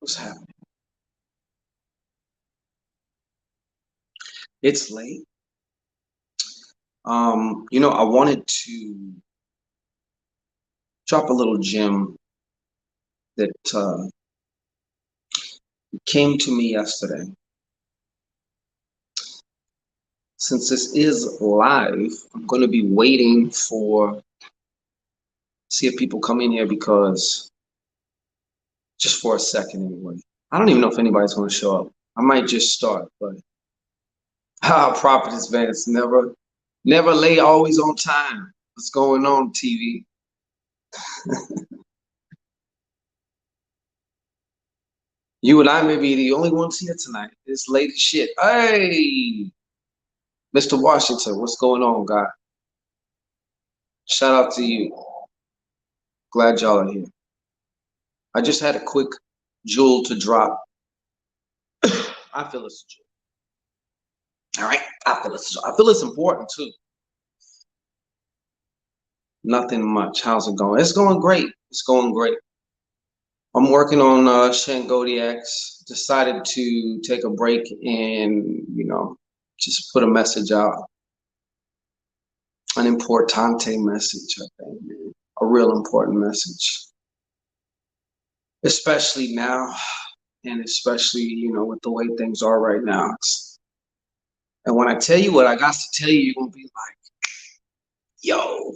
What's happening? It's late. I wanted to drop a little gem that came to me yesterday. Since this is live, I'm going to be waiting for see if people come in here because just for a second anyway. I don't even know if anybody's going to show up. I might just start, but Prophetess Vance never late, always on time. What's going on, TV? You and I may be the only ones here tonight. It's late as shit. Hey, Mr. Washington, what's going on, guy? Shout out to you. Glad y'all are here. I just had a quick jewel to drop. I feel it's a jewel. All right, I feel it's important too. Nothing much. How's it going? It's going great. It's going great. I'm working on Shangodiacs. Decided to take a break and just put a message out. An importante message, I think, man. A real important message. Especially now, and especially, with the way things are right now. And when I tell you what I got to tell you, you're going to be like, yo.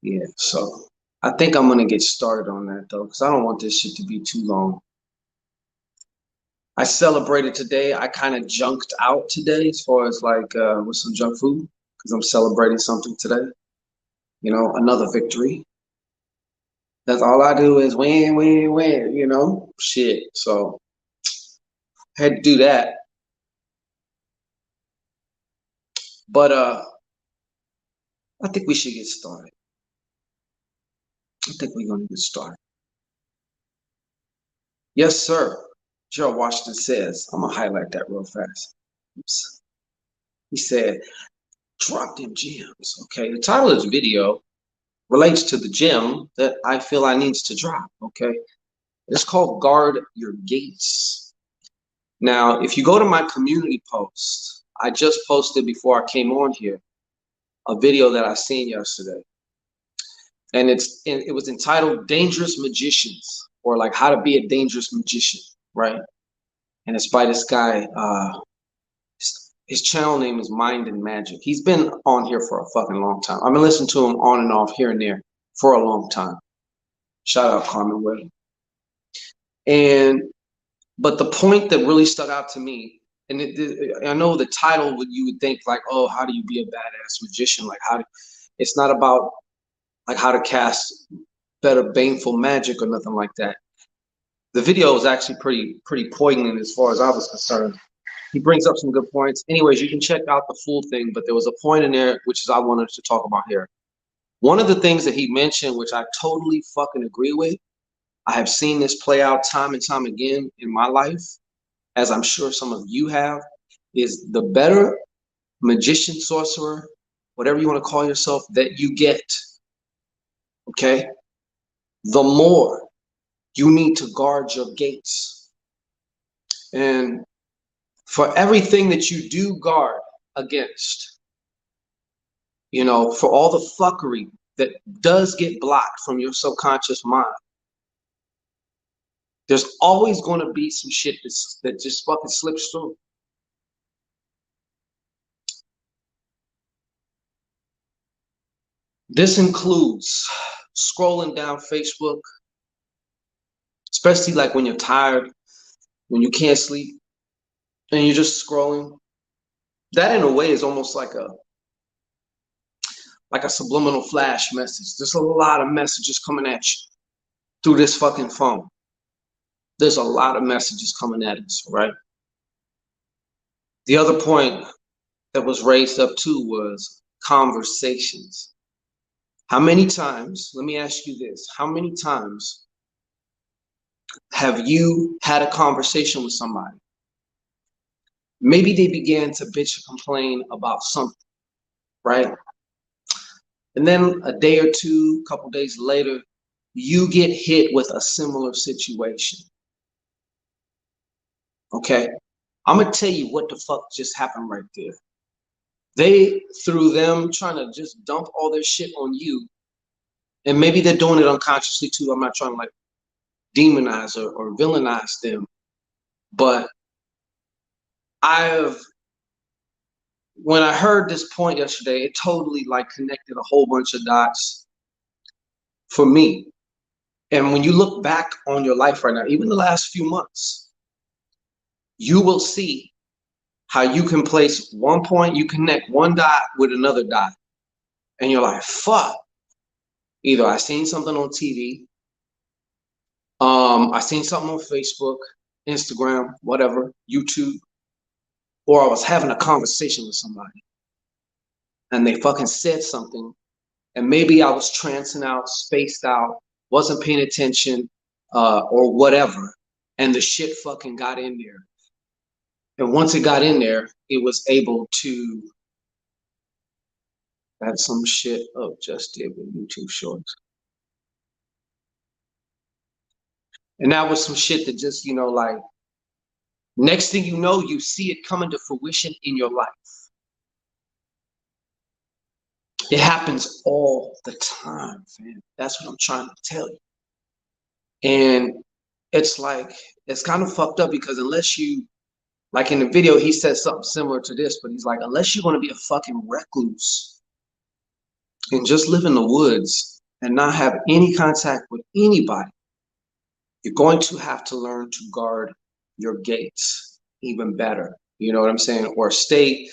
Yeah, so I think I'm going to get started on that, though, because I don't want this shit to be too long. I celebrated today. I kind of junked out today as far as like with some junk food because I'm celebrating something today. Another victory. That's all I do is win, win, win, shit. So I had to do that. But I think we should get started. I think we're going to get started. Yes, sir. Gerald Washington says, I'm going to highlight that real fast. Oops. He said, drop them gems. Okay, the title of this video relates to the gem that I feel I needs to drop. Okay, it's called Guard Your Gates. Now, if you go to my community post, I just posted before I came on here a video that I seen yesterday. And it was entitled Dangerous Magicians, or like how to be a dangerous magician, right? And it's by this guy, his channel name is Mind and Magic. He's been on here for a fucking long time. I've been listening to him on and off here and there for a long time. Shout out Carmen Way. But the point that really stuck out to me, and I know the title, you would think like, oh, how do you be a badass magician? Like it's not about like how to cast better baneful magic or nothing like that. The video was actually pretty poignant as far as I was concerned. He brings up some good points. Anyways, you can check out the full thing, but there was a point in there which I wanted to talk about here. One of the things that he mentioned, which I totally fucking agree with, I have seen this play out time and time again in my life, as I'm sure some of you have, is the better magician, sorcerer, whatever you want to call yourself, that you get, okay, the more you need to guard your gates. And for everything that you do guard against, for all the fuckery that does get blocked from your subconscious mind, there's always going to be some shit that just fucking slips through. This includes scrolling down Facebook, especially like when you're tired, when you can't sleep, and you're just scrolling. That in a way is almost like a subliminal flash message. There's a lot of messages coming at you through this fucking phone. There's a lot of messages coming at us, right? The other point that was raised up too was conversations. How many times, let me ask you this, how many times have you had a conversation with somebody? Maybe they began to bitch or complain about something, right? And then a day or two, a couple days later, you get hit with a similar situation. Okay? I'm gonna tell you what the fuck just happened right there. They, through them trying to just dump all their shit on you, and maybe they're doing it unconsciously too. I'm not trying to like demonize or villainize them, but I've when I heard this point yesterday, it totally like connected a whole bunch of dots for me. And when you look back on your life right now, even the last few months, you will see how you can place one point, you connect one dot with another dot, and you're like, fuck. Either I seen something on TV, I seen something on Facebook, Instagram, whatever, YouTube, or I was having a conversation with somebody and they fucking said something, and maybe I was trancing out, spaced out, wasn't paying attention, or whatever, and the shit fucking got in there. And once it got in there, it was able to. That's some shit up just did with YouTube Shorts. And that was some shit that just, like, next thing you know, you see it coming to fruition in your life. It happens all the time, fam. That's what I'm trying to tell you. And it's like, it's kind of fucked up because unless you, like in the video, he says something similar to this, but he's like, unless you're going to be a fucking recluse and just live in the woods and not have any contact with anybody, you're going to have to learn to guard your gates even better. You know what I'm saying? Or stay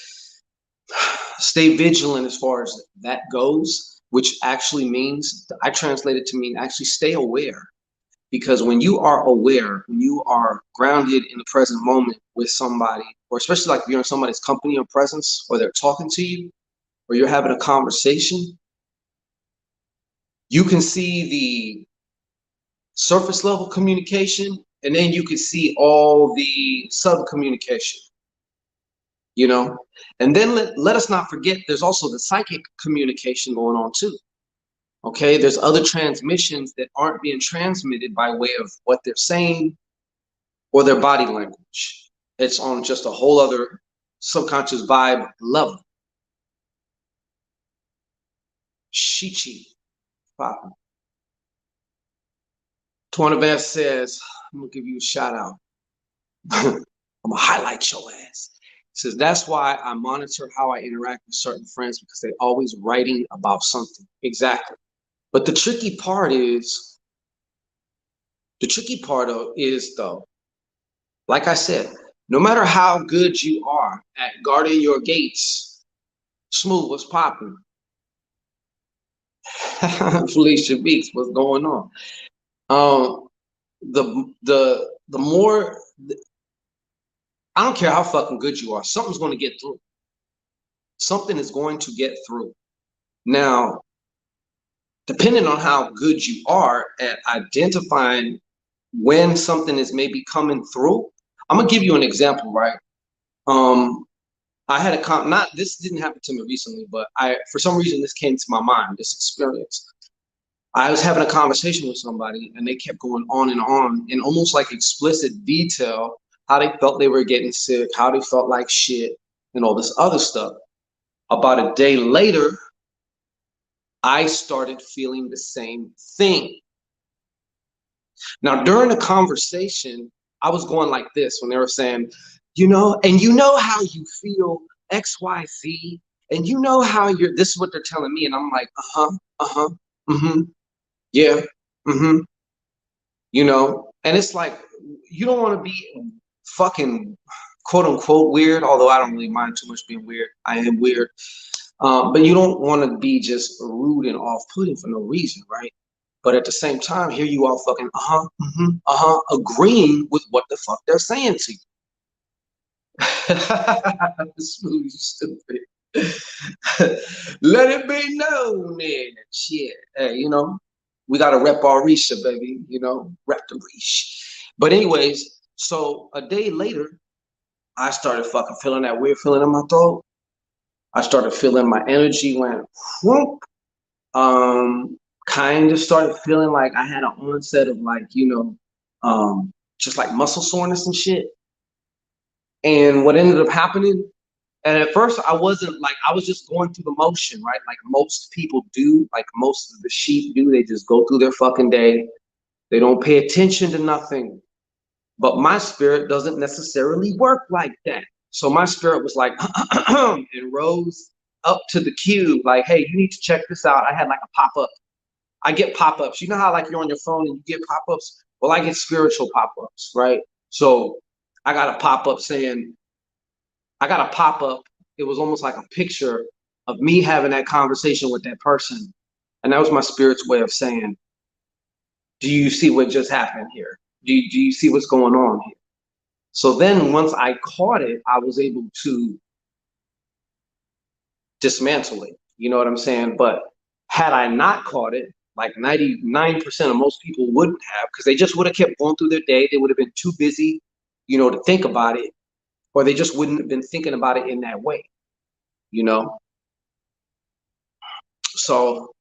vigilant as far as that goes, which actually means, I translate it to mean actually stay aware. Because when you are aware, when you are grounded in the present moment with somebody, or especially like if you're in somebody's company or presence, or they're talking to you, or you're having a conversation, you can see the surface level communication, and then you can see all the sub communication, and then let us not forget there's also the psychic communication going on too. Okay, there's other transmissions that aren't being transmitted by way of what they're saying or their body language. It's on just a whole other subconscious vibe level. Shichi Papa. Tornavant says, I'm gonna give you a shout out. I'm gonna highlight your ass. He says, that's why I monitor how I interact with certain friends, because they're always writing about something. Exactly. But the tricky part is, though, like I said, no matter how good you are at guarding your gates, Smooth, what's popping? Felicia Beats, what's going on? The more, I don't care how fucking good you are, something's going to get through. Something is going to get through. Now, depending on how good you are at identifying when something is maybe coming through, I'm gonna give you an example, right? I had this didn't happen to me recently, but for some reason this came to my mind, this experience. I was having a conversation with somebody and they kept going on in almost like explicit detail, how they felt they were getting sick, how they felt like shit, and all this other stuff. About a day later, I started feeling the same thing. Now, during the conversation, I was going like this when they were saying, and you know how you feel X, Y, Z, and you know how this is what they're telling me. And I'm like, yeah, and it's like, you don't want to be fucking quote unquote weird, although I don't really mind too much being weird. I am weird. But you don't want to be just rude and off-putting for no reason, right? But at the same time, here you are fucking agreeing with what the fuck they're saying to you. Smooth, you stupid. Let it be known then. Shit. Hey, we gotta rep our Risha, baby. Rep the Rish. But anyways, so a day later, I started fucking feeling that weird feeling in my throat. I started feeling my energy went whoop. kind of started feeling like I had an onset of like, just like muscle soreness and shit. And what ended up happening, and at first I wasn't like, I was just going through the motion, right? Like most people do, like most of the sheep do. They just go through their fucking day. They don't pay attention to nothing. But my spirit doesn't necessarily work like that. So my spirit was like, and rose up to the cue, like, hey, you need to check this out. I had like a pop up. I get pop ups. You know how like you're on your phone and you get pop ups? Well, I get spiritual pop ups, right? So I got a pop up saying, I got a pop up. It was almost like a picture of me having that conversation with that person. And that was my spirit's way of saying, do you see what just happened here? Do you see what's going on here? So then once I caught it, I was able to dismantle it. You know what I'm saying? But had I not caught it, like 99% of most people wouldn't have, because they just would have kept going through their day. They would have been too busy, to think about it, or they just wouldn't have been thinking about it in that way, you know? So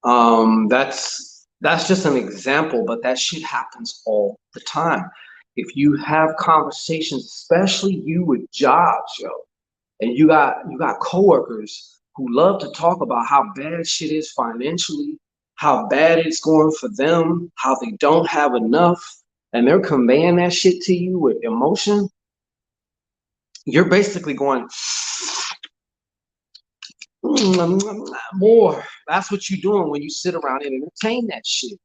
that's just an example, but that shit happens all the time. If you have conversations, especially you with jobs, yo, and you got coworkers who love to talk about how bad shit is financially, how bad it's going for them, how they don't have enough, and they're conveying that shit to you with emotion, you're basically going more. That's what you're doing when you sit around and entertain that shit.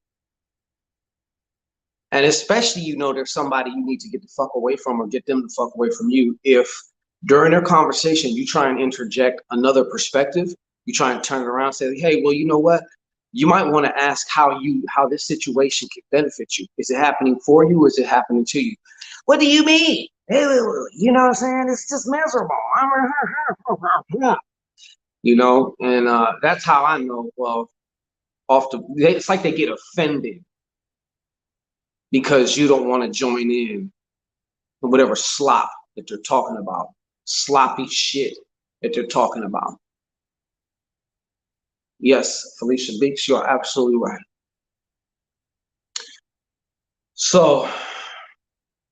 And especially, there's somebody you need to get the fuck away from or get them the fuck away from you if during their conversation you try and interject another perspective, you try and turn it around and say, hey, well, you know what? You might want to ask how this situation can benefit you. Is it happening for you or is it happening to you? What do you mean? Hey, you know what I'm saying? It's just miserable. And that's how I know. Well, it's like they get offended because you don't want to join in whatever slop that they're talking about, sloppy shit that they're talking about. Yes, Felicia Beeks, you're absolutely right. So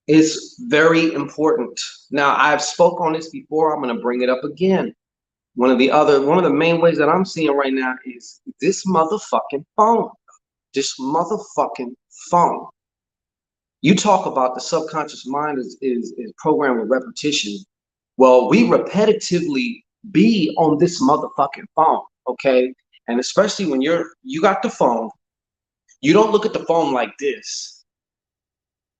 it's very important. Now, I've spoke on this before. I'm going to bring it up again. One of the main ways that I'm seeing right now is this motherfucking phone. This motherfucking phone. You talk about the subconscious mind is programmed with repetition. Well, we repetitively be on this motherfucking phone, okay? And especially when you got the phone, you don't look at the phone like this.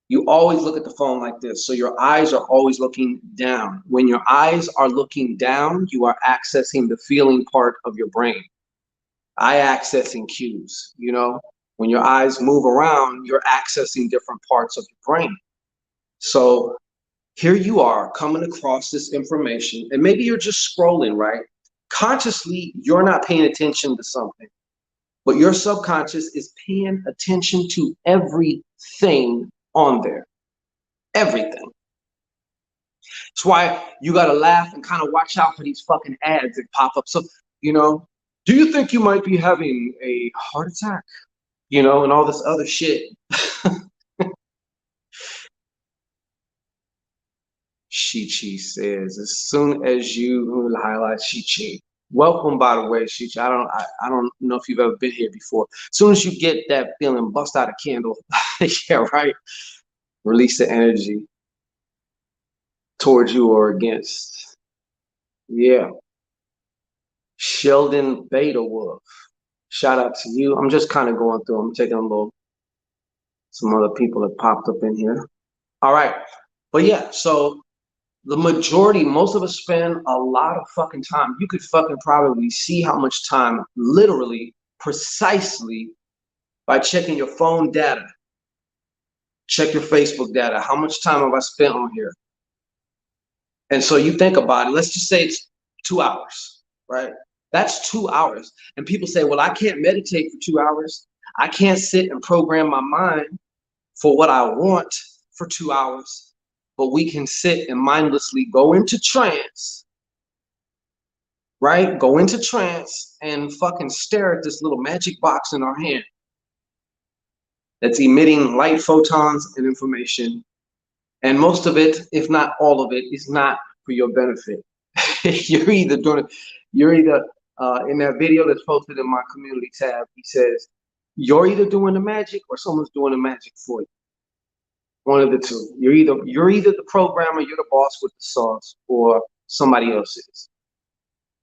You always look at the phone like this. So your eyes are always looking down. When your eyes are looking down, you are accessing the feeling part of your brain. Eye accessing cues, When your eyes move around, you're accessing different parts of your brain. So here you are coming across this information, and maybe you're just scrolling, right? Consciously, you're not paying attention to something, but your subconscious is paying attention to everything on there. Everything. That's why you got to laugh and kind of watch out for these fucking ads that pop up. So, do you think you might be having a heart attack? And all this other shit. Chi says, as soon as you highlight Chi. Welcome, by the way, Chi. I don't know if you've ever been here before. As soon as you get that feeling, bust out a candle. Yeah, right. Release the energy towards you or against. Yeah. Sheldon Beta Wolf. Shout out to you. I'm just kind of going through. I'm taking some other people that popped up in here. All right. But yeah, so the majority, most of us spend a lot of fucking time. You could fucking probably see how much time, literally, precisely, by checking your phone data. Check your Facebook data. How much time have I spent on here? And so you think about it. Let's just say it's 2 hours, right? That's 2 hours. And people say, well, I can't meditate for 2 hours. I can't sit and program my mind for what I want for 2 hours. But we can sit and mindlessly go into trance right? Go into trance and fucking stare at this little magic box in our hand that's emitting light, photons, and information. And most of it, if not all of it, is not for your benefit. You're either doing it, you're either in that video that's posted in my community tab, he says, you're either doing the magic or someone's doing the magic for you. One of the two. You're either the programmer, you're the boss with the sauce, or somebody else is.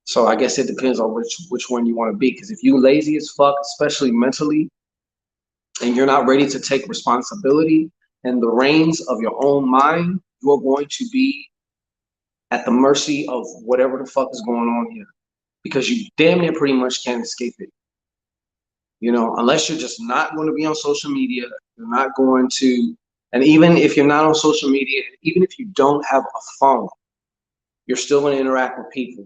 So I guess it depends on which one you want to be. Because if you lazy as fuck, especially mentally, and you're not ready to take responsibility and the reins of your own mind, you're going to be at the mercy of whatever the fuck is going on here. Because you damn near pretty much can't escape it. You know, unless you're just not going to be on social media, you're not going to, and even if you're not on social media, even if you don't have a phone, you're still going to interact with people.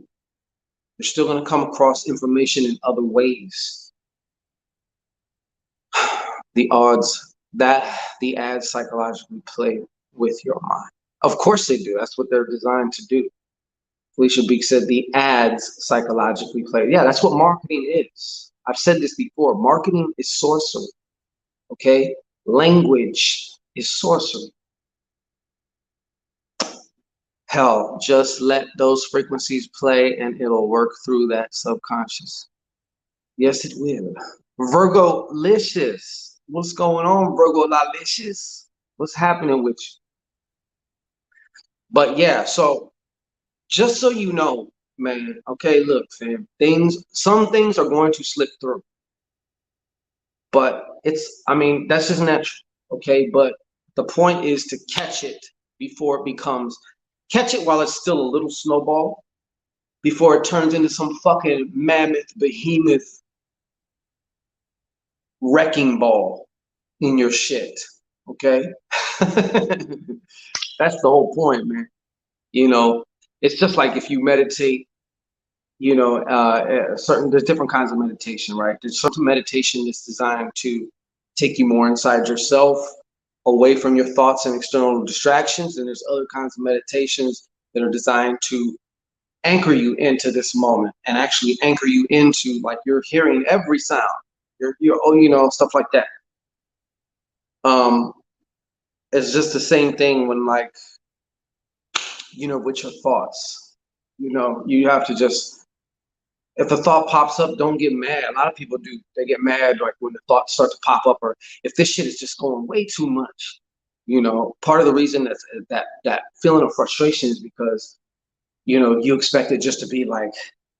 You're still going to come across information in other ways. The odds that the ads psychologically play with your mind. Of course they do. That's what they're designed to do. Felicia Beek said the ads psychologically play. Yeah, that's what marketing is. I've said this before. Marketing is sorcery. Okay? Language is sorcery. Hell, just let those frequencies play and it'll work through that subconscious. Yes, it will. Virgo-licious. What's going on, Virgo-licious? What's happening with you? But yeah, so just so you know, man, okay, look, fam, some things are going to slip through. But I mean, that's just natural, okay? But the point is to catch it before it becomes, catch it while it's still a little snowball, before it turns into some fucking mammoth, behemoth wrecking ball in your shit, okay? That's the whole point, man. You know, it's just like if you meditate, you know, there's different kinds of meditation, right? There's some meditation that's designed to take you more inside yourself, away from your thoughts and external distractions. And there's other kinds of meditations that are designed to anchor you into this moment and actually anchor you into, like, you're hearing every sound. You're oh, you know, stuff like that. It's just the same thing when, like, you know, with your thoughts, you know, you have to just, if a thought pops up, don't get mad. A lot of people do. They get mad like when the thoughts start to pop up, or if this shit is just going way too much. You know, part of the reason that feeling of frustration is because, you know, you expect it just to be like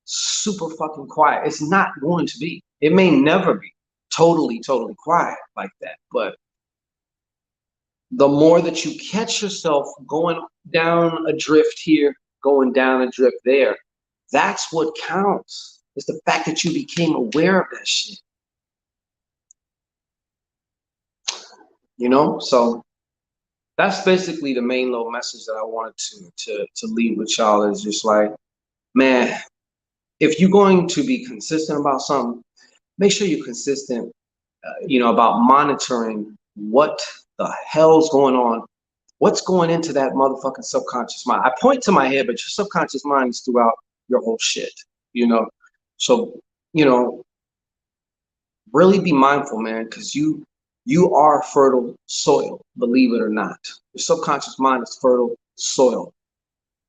super fucking quiet. It's not going to be. It may never be totally quiet like that. But the more that you catch yourself going down a drift here, going down a drift there, that's what counts. It's the fact that you became aware of that shit. You know? So that's basically the main little message that I wanted to leave with y'all, is just like, man, if you're going to be consistent about something, make sure you're consistent, you know, about monitoring what the hell's going on. What's going into that motherfucking subconscious mind? I point to my head, but your subconscious mind is throughout your whole shit, you know? So, you know, really be mindful, man, because you are fertile soil, believe it or not. Your subconscious mind is fertile soil.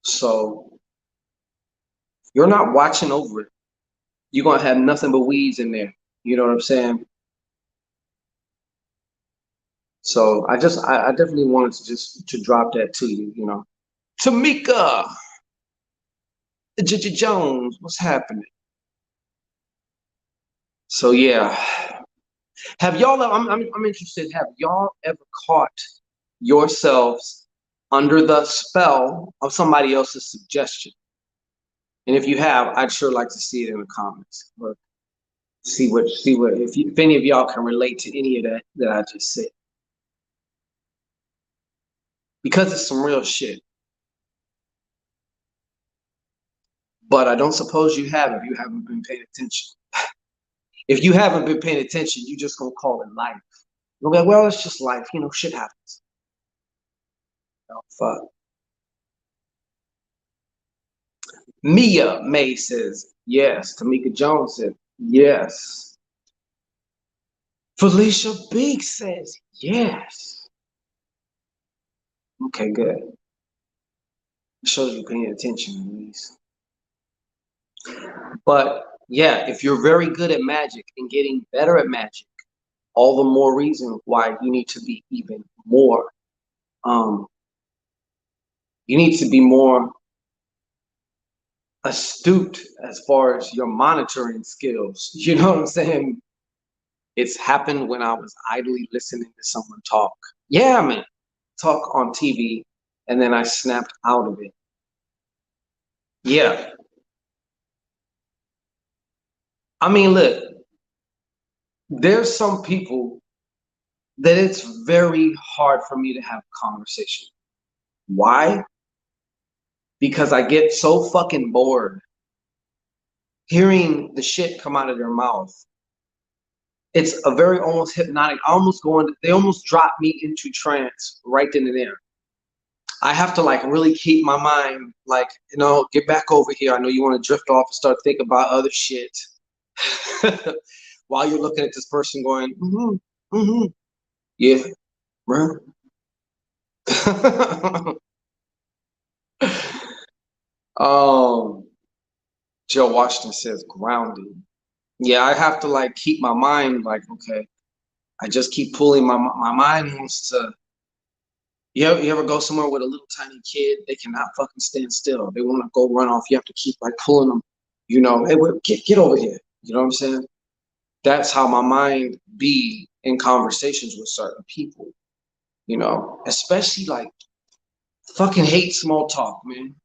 So you're not watching over it. You're gonna have nothing but weeds in there. You know what I'm saying? So I definitely wanted to just to drop that to you, you know. Tamika Jones, what's happening? So yeah. Have y'all, I'm interested, have y'all ever caught yourselves under the spell of somebody else's suggestion? And if you have, I'd sure like to see it in the comments. Or see what if any of y'all can relate to any of that I just said. Because it's some real shit. But I don't suppose you have if you haven't been paying attention. If you haven't been paying attention, you just gonna call it life. You'll be like, well, it's just life, you know, shit happens. Oh, fuck. Mia May says yes. Tamika Jones said yes. Felicia Big says yes. Okay, good. It shows you paying attention, Louise. But yeah, if you're very good at magic and getting better at magic, all the more reason why you need to be even more. You need to be more astute as far as your monitoring skills. You know what I'm saying? It's happened when I was idly listening to someone talk. Yeah, man, talk on TV, and then I snapped out of it. Yeah. I mean, look, there's some people that it's very hard for me to have a conversation. Why? Because I get so fucking bored hearing the shit come out of their mouth. It's a very almost hypnotic, they almost drop me into trance right then and there. I have to like really keep my mind like, get back over here. I know you want to drift off and start thinking about other shit while you're looking at this person going, yeah, bro. um, Joe Washington says grounding. Yeah, I have to like keep my mind like, okay, I just keep pulling my mind wants to. You ever go somewhere with a little tiny kid? They cannot fucking stand still. They want to go run off. You have to keep like pulling them. Hey, get over here. You know what I'm saying? That's how my mind be in conversations with certain people. Especially like fucking hate small talk, man.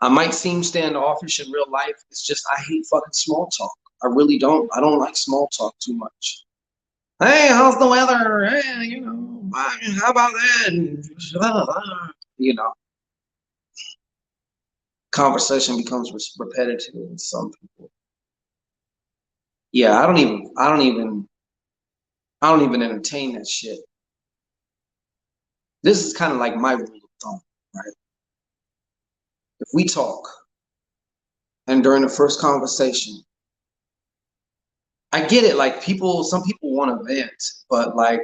I might seem standoffish in real life. It's just I hate fucking small talk. I really don't. I don't like small talk too much. Hey, how's the weather? Hey, how about that? You know, conversation becomes repetitive in some people. Yeah, I don't even entertain that shit. This is kind of like my rule of thumb, right? If we talk and during the first conversation, I get it. Like some people want to vent, but like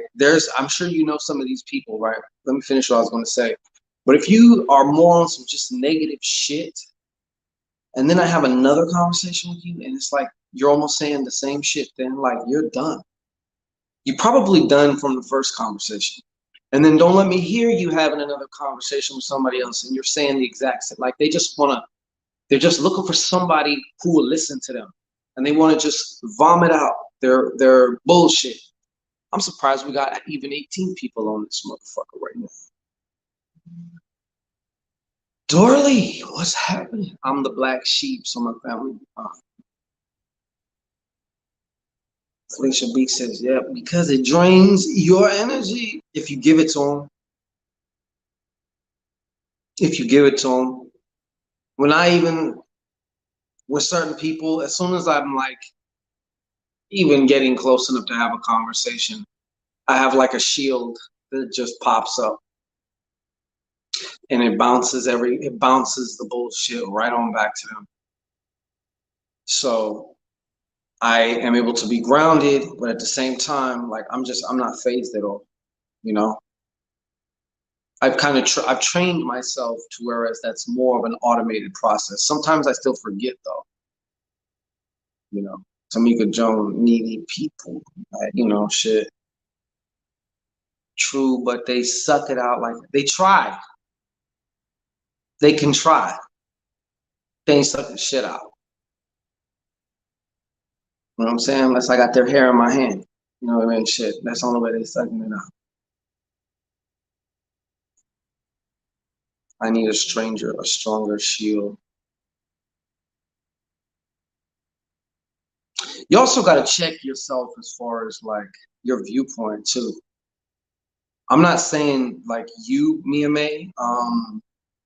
I'm sure you know some of these people, right? Let me finish what I was going to say. But if you are more on some just negative shit, and then I have another conversation with you, and it's like you're almost saying the same shit, then like you're done. You're probably done from the first conversation. And then don't let me hear you having another conversation with somebody else and you're saying the exact same. Like they're just looking for somebody who will listen to them. And they want to just vomit out their bullshit. I'm surprised we got even 18 people on this motherfucker right now. Dorley, what's happening? I'm the black sheep, so my family. Felicia B says, yeah, because it drains your energy if you give it to them. If you give it to them. When I even, with certain people, as soon as I'm like even getting close enough to have a conversation, I have like a shield that just pops up and it bounces the bullshit right on back to them. So I am able to be grounded, but at the same time, like I'm not phased at all, you know? I've trained myself to whereas that's more of an automated process. Sometimes I still forget though, Tamika Jones, needy people, shit. True, but they suck it out like they try. They can try. They ain't sucking shit out. You know what I'm saying? Unless I got their hair in my hand. You know what I mean? Shit. That's the only way they sucking it out. I need a stronger shield. You also got to check yourself as far as like your viewpoint too. I'm not saying like you, Mia May.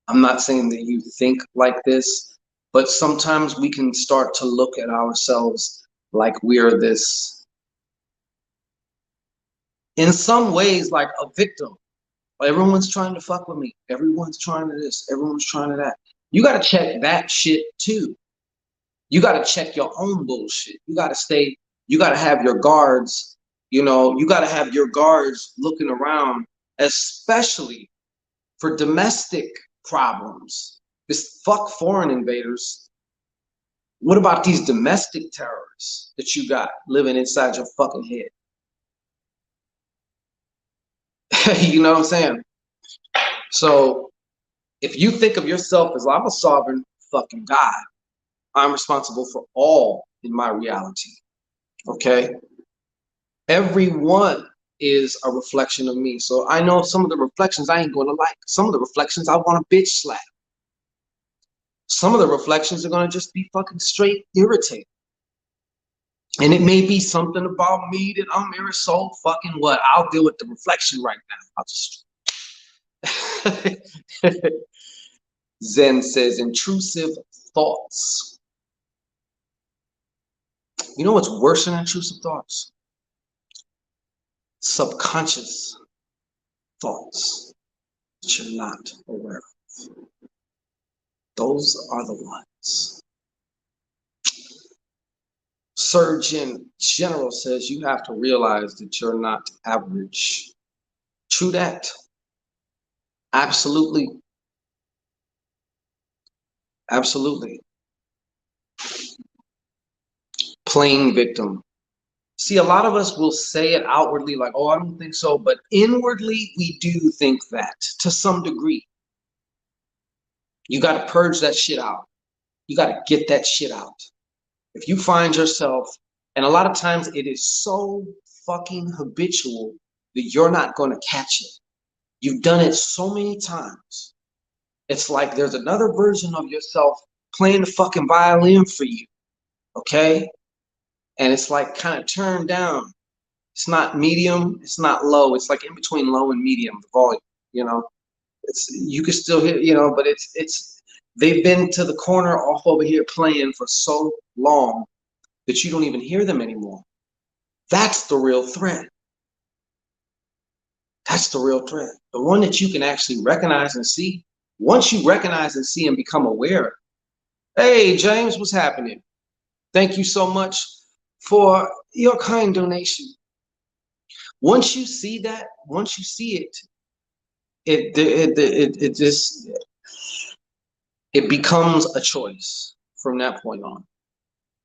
I'm not saying that you think like this, but sometimes we can start to look at ourselves like we're this, in some ways, like a victim. Everyone's trying to fuck with me. Everyone's trying to this. Everyone's trying to that. You got to check that shit too. You got to check your own bullshit. You got to have your guards, you got to have your guards looking around, especially for domestic problems. This fuck foreign invaders. What about these domestic terrorists that you got living inside your fucking head? You know what I'm saying? So if you think of yourself as, I'm a sovereign fucking God, I'm responsible for all in my reality. Okay? Everyone is a reflection of me. So I know some of the reflections I ain't gonna like. Some of the reflections I want to bitch slap. Some of the reflections are gonna just be fucking straight irritating. And it may be something about me that I'm so fucking what? I'll deal with the reflection right now. I'll just Zen says intrusive thoughts. You know what's worse than intrusive thoughts? Subconscious thoughts that you're not aware of. Those are the ones. Surgeon General says you have to realize that you're not average. True that. Absolutely. Absolutely. Playing victim. See, a lot of us will say it outwardly like, oh, I don't think so. But inwardly, we do think that to some degree. You got to purge that shit out. You got to get that shit out. If you find yourself, and a lot of times it is so fucking habitual that you're not going to catch it. You've done it so many times. It's like there's another version of yourself playing the fucking violin for you. Okay? And it's like kind of turned down. It's not medium, it's not low. It's like in between low and medium, the volume, It's, you can still hear, but it's they've been to the corner off over here playing for so long that you don't even hear them anymore. That's the real threat. That's the real threat. The one that you can actually recognize and see. Once you recognize and see and become aware, hey, James, what's happening? Thank you so much for your kind donation. Once you see that, once you see it just, it becomes a choice from that point on.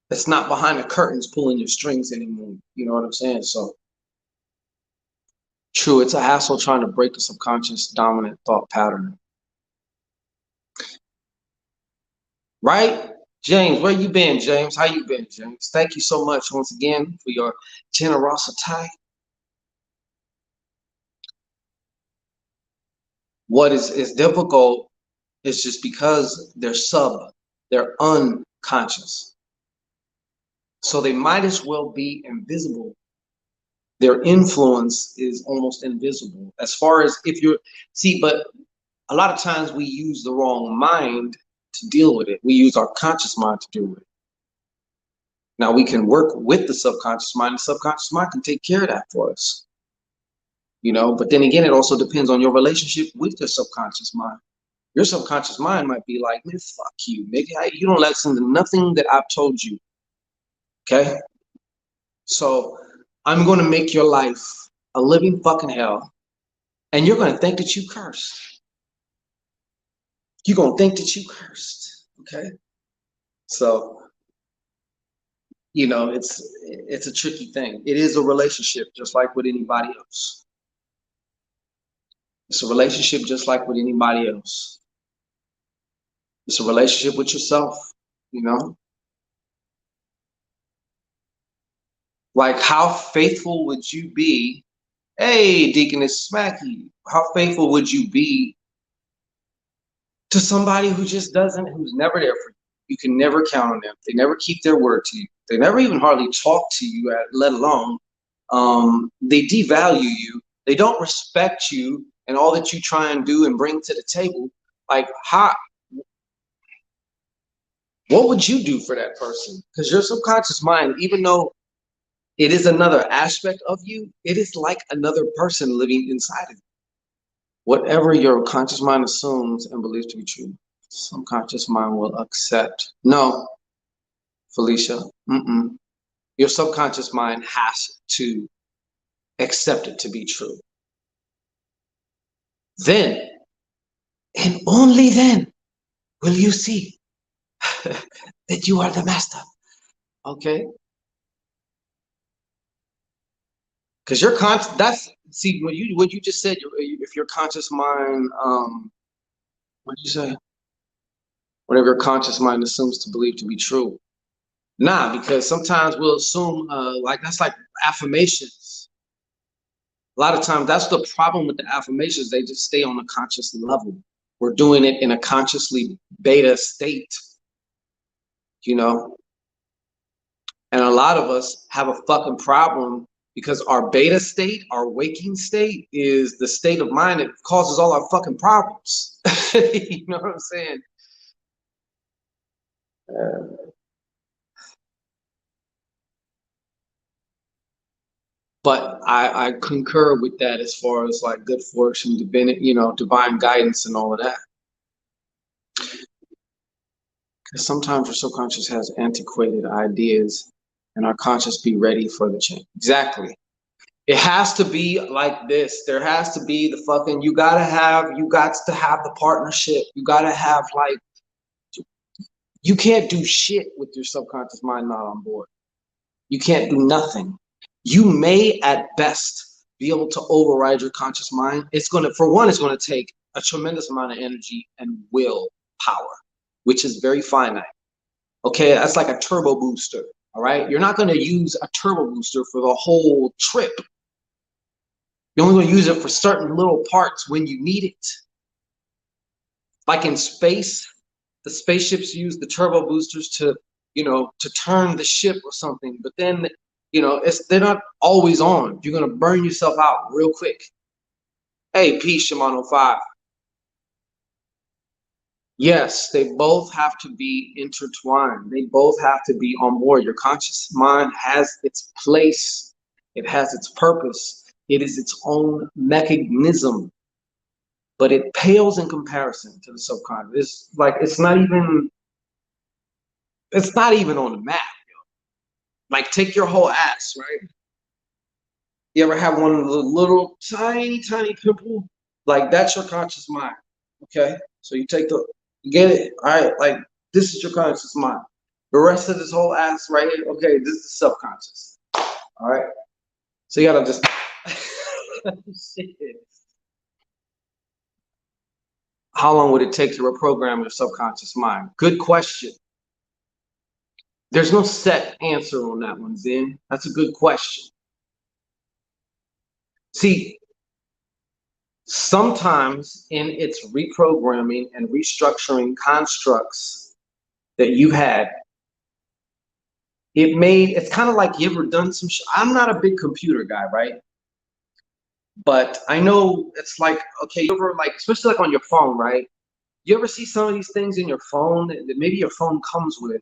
It's not behind the curtains pulling your strings anymore. You know what I'm saying? So, true, it's a hassle trying to break the subconscious dominant thought pattern. Right? James, where you been, James? How you been, James? Thank you so much once again for your generosity. What is difficult is just because they're unconscious. So they might as well be invisible. Their influence is almost invisible. As far as but a lot of times we use the wrong mind to deal with it. We use our conscious mind to deal with it. Now we can work with the subconscious mind. The subconscious mind can take care of that for us. But then again, it also depends on your relationship with your subconscious mind. Your subconscious mind might be like, man, fuck you, nigga. You don't listen to nothing that I've told you. Okay? So I'm going to make your life a living fucking hell. And you're going to think that you cursed. You're going to think that you cursed. Okay? So, it's a tricky thing. It is a relationship just like with anybody else. It's a relationship just like with anybody else. It's a relationship with yourself, Like, how faithful would you be? Hey, Deaconess Smacky, how faithful would you be to somebody who's never there for you? You can never count on them. They never keep their word to you. They never even hardly talk to you, let alone they devalue you. They don't respect you and all that you try and do and bring to the table. Like, what would you do for that person? Because your subconscious mind, even though it is another aspect of you, it is like another person living inside of you. Whatever your conscious mind assumes and believes to be true. Subconscious mind will accept. No, Felicia. Your subconscious mind has to accept it to be true. Then, and only then, will you see that you are the master. Okay? Because your that's, see, what you just said, if your conscious mind, what did you say? Whatever your conscious mind assumes to believe to be true. Nah, because sometimes we'll assume, like, that's like affirmations. A lot of times, that's the problem with the affirmations. They just stay on a conscious level. We're doing it in a consciously beta state, you know? And a lot of us have a fucking problem because our beta state, our waking state, is the state of mind that causes all our fucking problems. You know what I'm saying? But I concur with that as far as like good fortune, divine guidance and all of that. Because sometimes our subconscious has antiquated ideas and our conscious be ready for the change. Exactly. It has to be like this. There has to be the fucking, you got to have the partnership. You got to have like, you can't do shit with your subconscious mind not on board. You can't do nothing. You may at best be able to override your conscious mind. It's going to take a tremendous amount of energy and will power, which is very finite. Okay, that's like a turbo booster. All right, you're not going to use a turbo booster for the whole trip. You're only going to use it for certain little parts when you need it. Like in space, the spaceships use the turbo boosters to turn the ship or something. But then, they're not always on. You're going to burn yourself out real quick. Hey, peace, Shimano 5. Yes, they both have to be intertwined. They both have to be on board. Your conscious mind has its place. It has its purpose. It is its own mechanism, but it pales in comparison to the subconscious. It's not even on the map. Like, take your whole ass, right? You ever have one of the little tiny pimple? Like, that's your conscious mind. Okay, so you get it. All right, like, this is your conscious mind. The rest of this whole ass right here, okay, this is subconscious. All right, so you gotta just shit. How long would it take to reprogram your subconscious mind? Good question. There's no set answer on that one, Zen. That's a good question. See, sometimes in its reprogramming and restructuring constructs that you had, it's kind of like you ever done some I'm not a big computer guy, right? But I know it's like, okay, you ever, like, especially like on your phone, right? You ever see some of these things in your phone that maybe your phone comes with,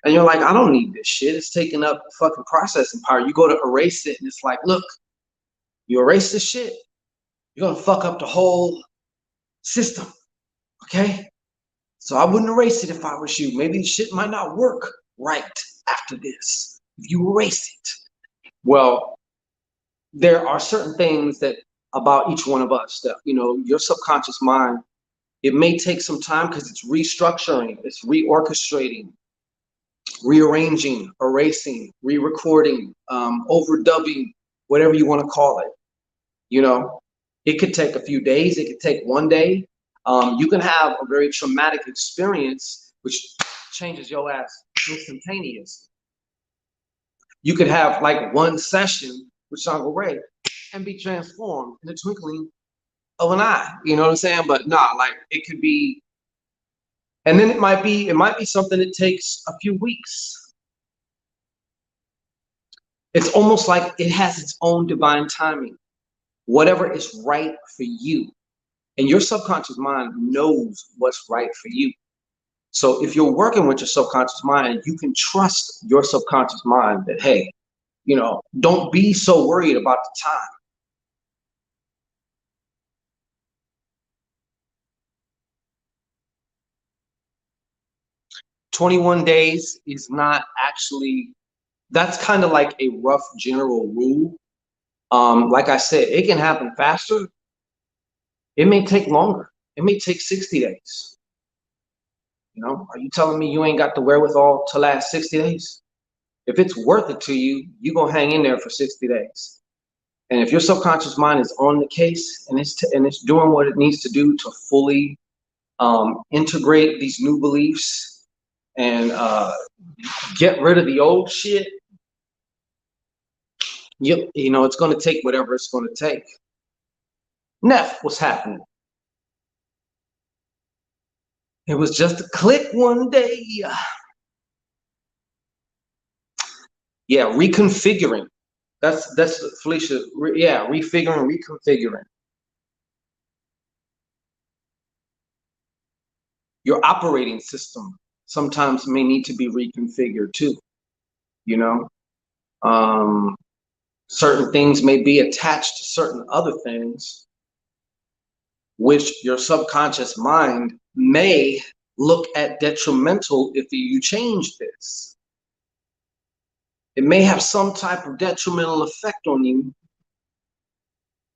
and you're like, I don't need this shit. It's taking up fucking processing power. You go to erase it, and it's like, look, you erase this shit, you're gonna fuck up the whole system. Okay? So I wouldn't erase it if I was you. Maybe the shit might not work right after this if you erase it. Well, there are certain things that about each one of us that, your subconscious mind, it may take some time because it's restructuring, it's reorchestrating, rearranging, erasing, re-recording, overdubbing, whatever you want to call it. It could take a few days. It could take one day. You can have a very traumatic experience, which changes your ass instantaneously. You could have like one session with Shango Ray and be transformed in the twinkling of an eye. You know what I'm saying? But nah, like, it could be, and then it might be something that takes a few weeks. It's almost like it has its own divine timing. Whatever is right for you. And your subconscious mind knows what's right for you. So if you're working with your subconscious mind, you can trust your subconscious mind that, hey, don't be so worried about the time. 21 days is not actually, that's kind of like a rough general rule. Like I said, it can happen faster. It may take longer. It may take 60 days. You know, are you telling me you ain't got the wherewithal to last 60 days? If it's worth it to you, you're going to hang in there for 60 days. And if your subconscious mind is on the case and it's doing what it needs to do to fully integrate these new beliefs and get rid of the old shit, you know, it's going to take whatever it's going to take. Neff, what's happening? It was just a click one day. Yeah, reconfiguring. That's Felicia. Yeah, refiguring, reconfiguring. Your operating system sometimes may need to be reconfigured too. You know, certain things may be attached to certain other things, which your subconscious mind may look at detrimental if you change this. It may have some type of detrimental effect on you.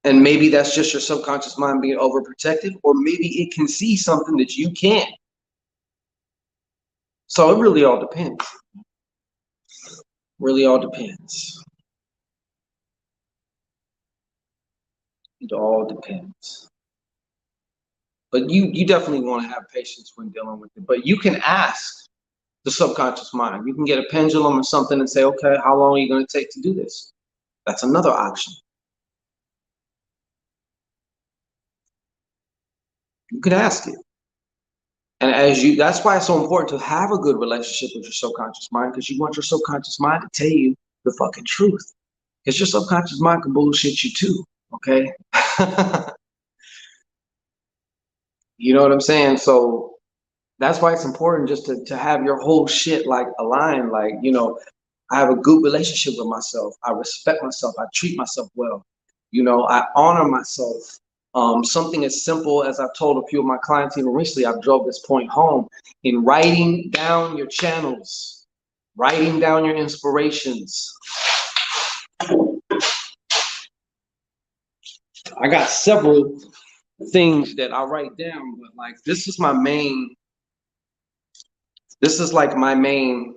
And maybe that's just your subconscious mind being overprotective, or maybe it can see something that you can't. So it really all depends. Really all depends. It all depends. But you definitely want to have patience when dealing with it. But you can ask the subconscious mind. You can get a pendulum or something and say, okay, how long are you going to take to do this? That's another option. You could ask it. And that's why it's so important to have a good relationship with your subconscious mind, because you want your subconscious mind to tell you the fucking truth. Because your subconscious mind can bullshit you too, okay? You know what I'm saying? So that's why it's important just to have your whole shit like aligned. Like, you know, I have a good relationship with myself. I respect myself. I treat myself well. You know, I honor myself. Something as simple as I've told a few of my clients even recently, I've drove this point home in writing down your channels, writing down your inspirations. I got several things that I write down, but like this is like my main,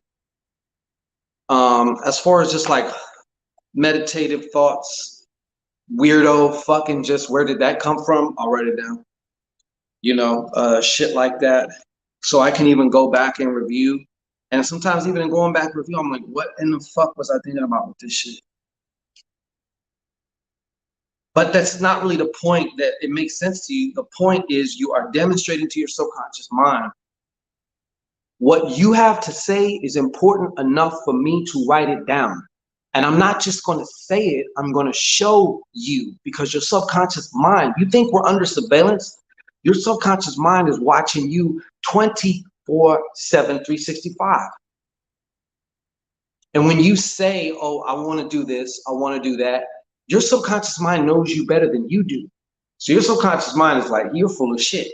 as far as just like meditative thoughts, weirdo fucking just where did that come from? I'll write it down. You know, shit like that. So I can even go back and review. And sometimes even in going back review, I'm like, what in the fuck was I thinking about with this shit? But that's not really the point that it makes sense to you. The point is you are demonstrating to your subconscious mind what you have to say is important enough for me to write it down. And I'm not just going to say it, I'm going to show you, because your subconscious mind, you think we're under surveillance? Your subconscious mind is watching you 24/7, 365. And when you say, oh, I want to do this, I want to do that, your subconscious mind knows you better than you do. So your subconscious mind is like, you're full of shit.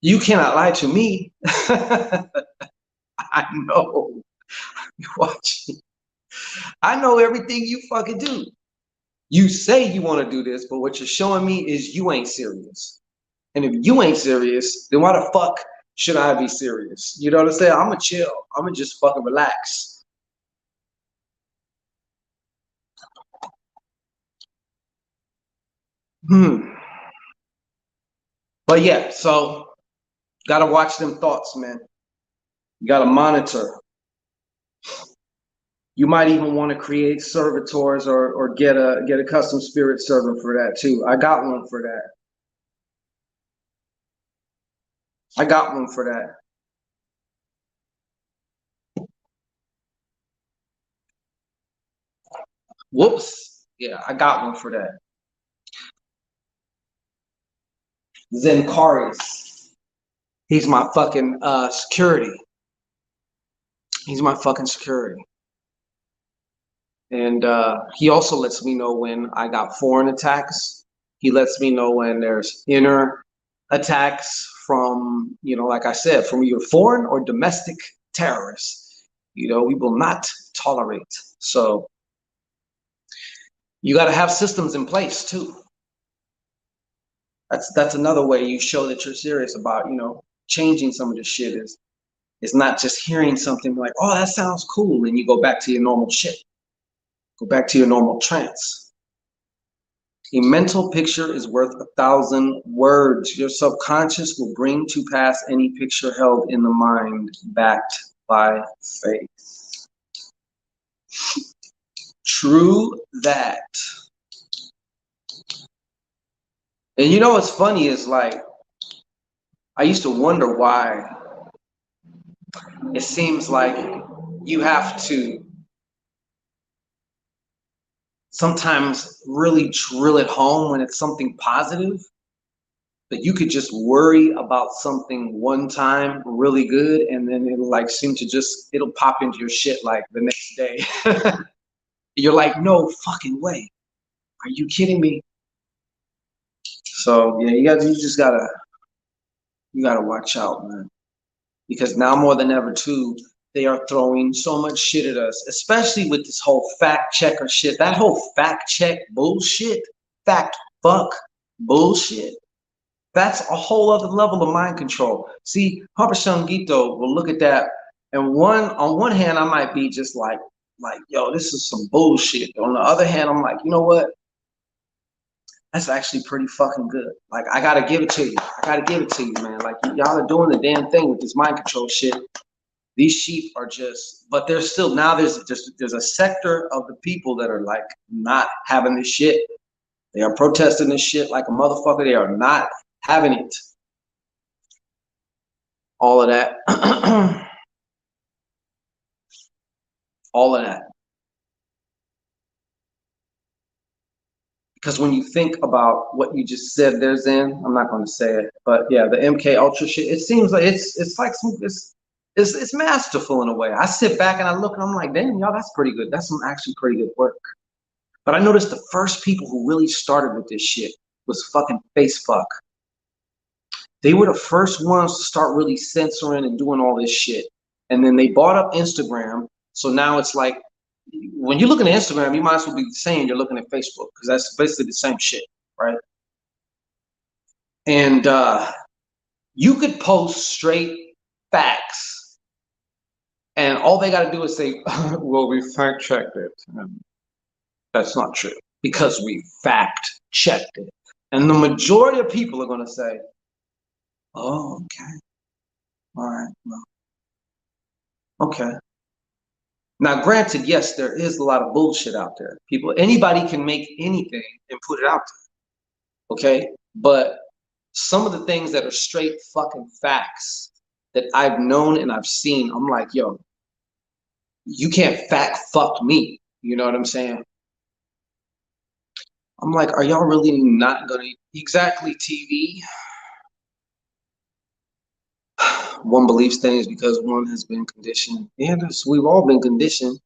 You cannot lie to me. I know. You watching. I know everything you fucking do. You say you want to do this, but what you're showing me is you ain't serious. And if you ain't serious, then why the fuck should I be serious? You know what I'm saying? I'm gonna chill. I'm gonna just fucking relax. But yeah, so gotta watch them thoughts, man. You gotta monitor. You might even want to create servitors or get a custom spirit server for that too. I got one for that. I got one for that. Whoops. Yeah, I got one for that. Zenkaris. He's my fucking security. He's my fucking security. And he also lets me know when I got foreign attacks. He lets me know when there's inner attacks from, you know, like I said, from either foreign or domestic terrorists. You know, we will not tolerate. So you got to have systems in place too. That's another way you show that you're serious about, you know, changing some of the shit. Is it's not just hearing something like, oh, that sounds cool, and you go back to your normal shit. Go back to your normal trance. A mental picture is worth 1,000 words. Your subconscious will bring to pass any picture held in the mind, backed by faith. True that. And you know what's funny is, like, I used to wonder why it seems like you have to sometimes really drill it home when it's something positive, that you could just worry about something one time really good, and then it'll like seem to just, it'll pop into your shit like the next day. You're like, no fucking way. Are you kidding me? So yeah, you gotta watch out, man. Because now more than ever too, they are throwing so much shit at us, especially with this whole fact checker shit. That whole fact check bullshit, fact fuck bullshit. That's a whole other level of mind control. See, Papa Shangito will look at that, and on one hand, I might be just like, yo, this is some bullshit. On the other hand, I'm like, you know what? That's actually pretty fucking good. Like, I gotta give it to you. I gotta give it to you, man. Like, y'all are doing the damn thing with this mind control shit. These sheep are just, but there's still, now there's a sector of the people that are like not having this shit. They are protesting this shit like a motherfucker. They are not having it. All of that. All of that. Because when you think about what you just said there, Zen, I'm not going to say it, but yeah, the MK Ultra shit, it seems like it's like some, it's masterful in a way. I sit back and I look and I'm like, damn, y'all, that's pretty good. That's some actually pretty good work. But I noticed the first people who really started with this shit was fucking Facebook. They were the first ones to start really censoring and doing all this shit. And then they bought up Instagram. So now it's like, when you're looking at Instagram, you might as well be saying you're looking at Facebook, because that's basically the same shit, right? And you could post straight facts, and all they got to do is say, well, we fact checked it. And that's not true, because we fact checked it. And the majority of people are going to say, oh, okay. All right. Well, okay. Now, granted, yes, there is a lot of bullshit out there. Anybody can make anything and put it out there. Okay. But some of the things that are straight fucking facts that I've known and I've seen, I'm like, yo, you can't fact fuck me. You know what I'm saying? I'm like, are y'all really not gonna, exactly, TV? One believes things because one has been conditioned. And we've all been conditioned.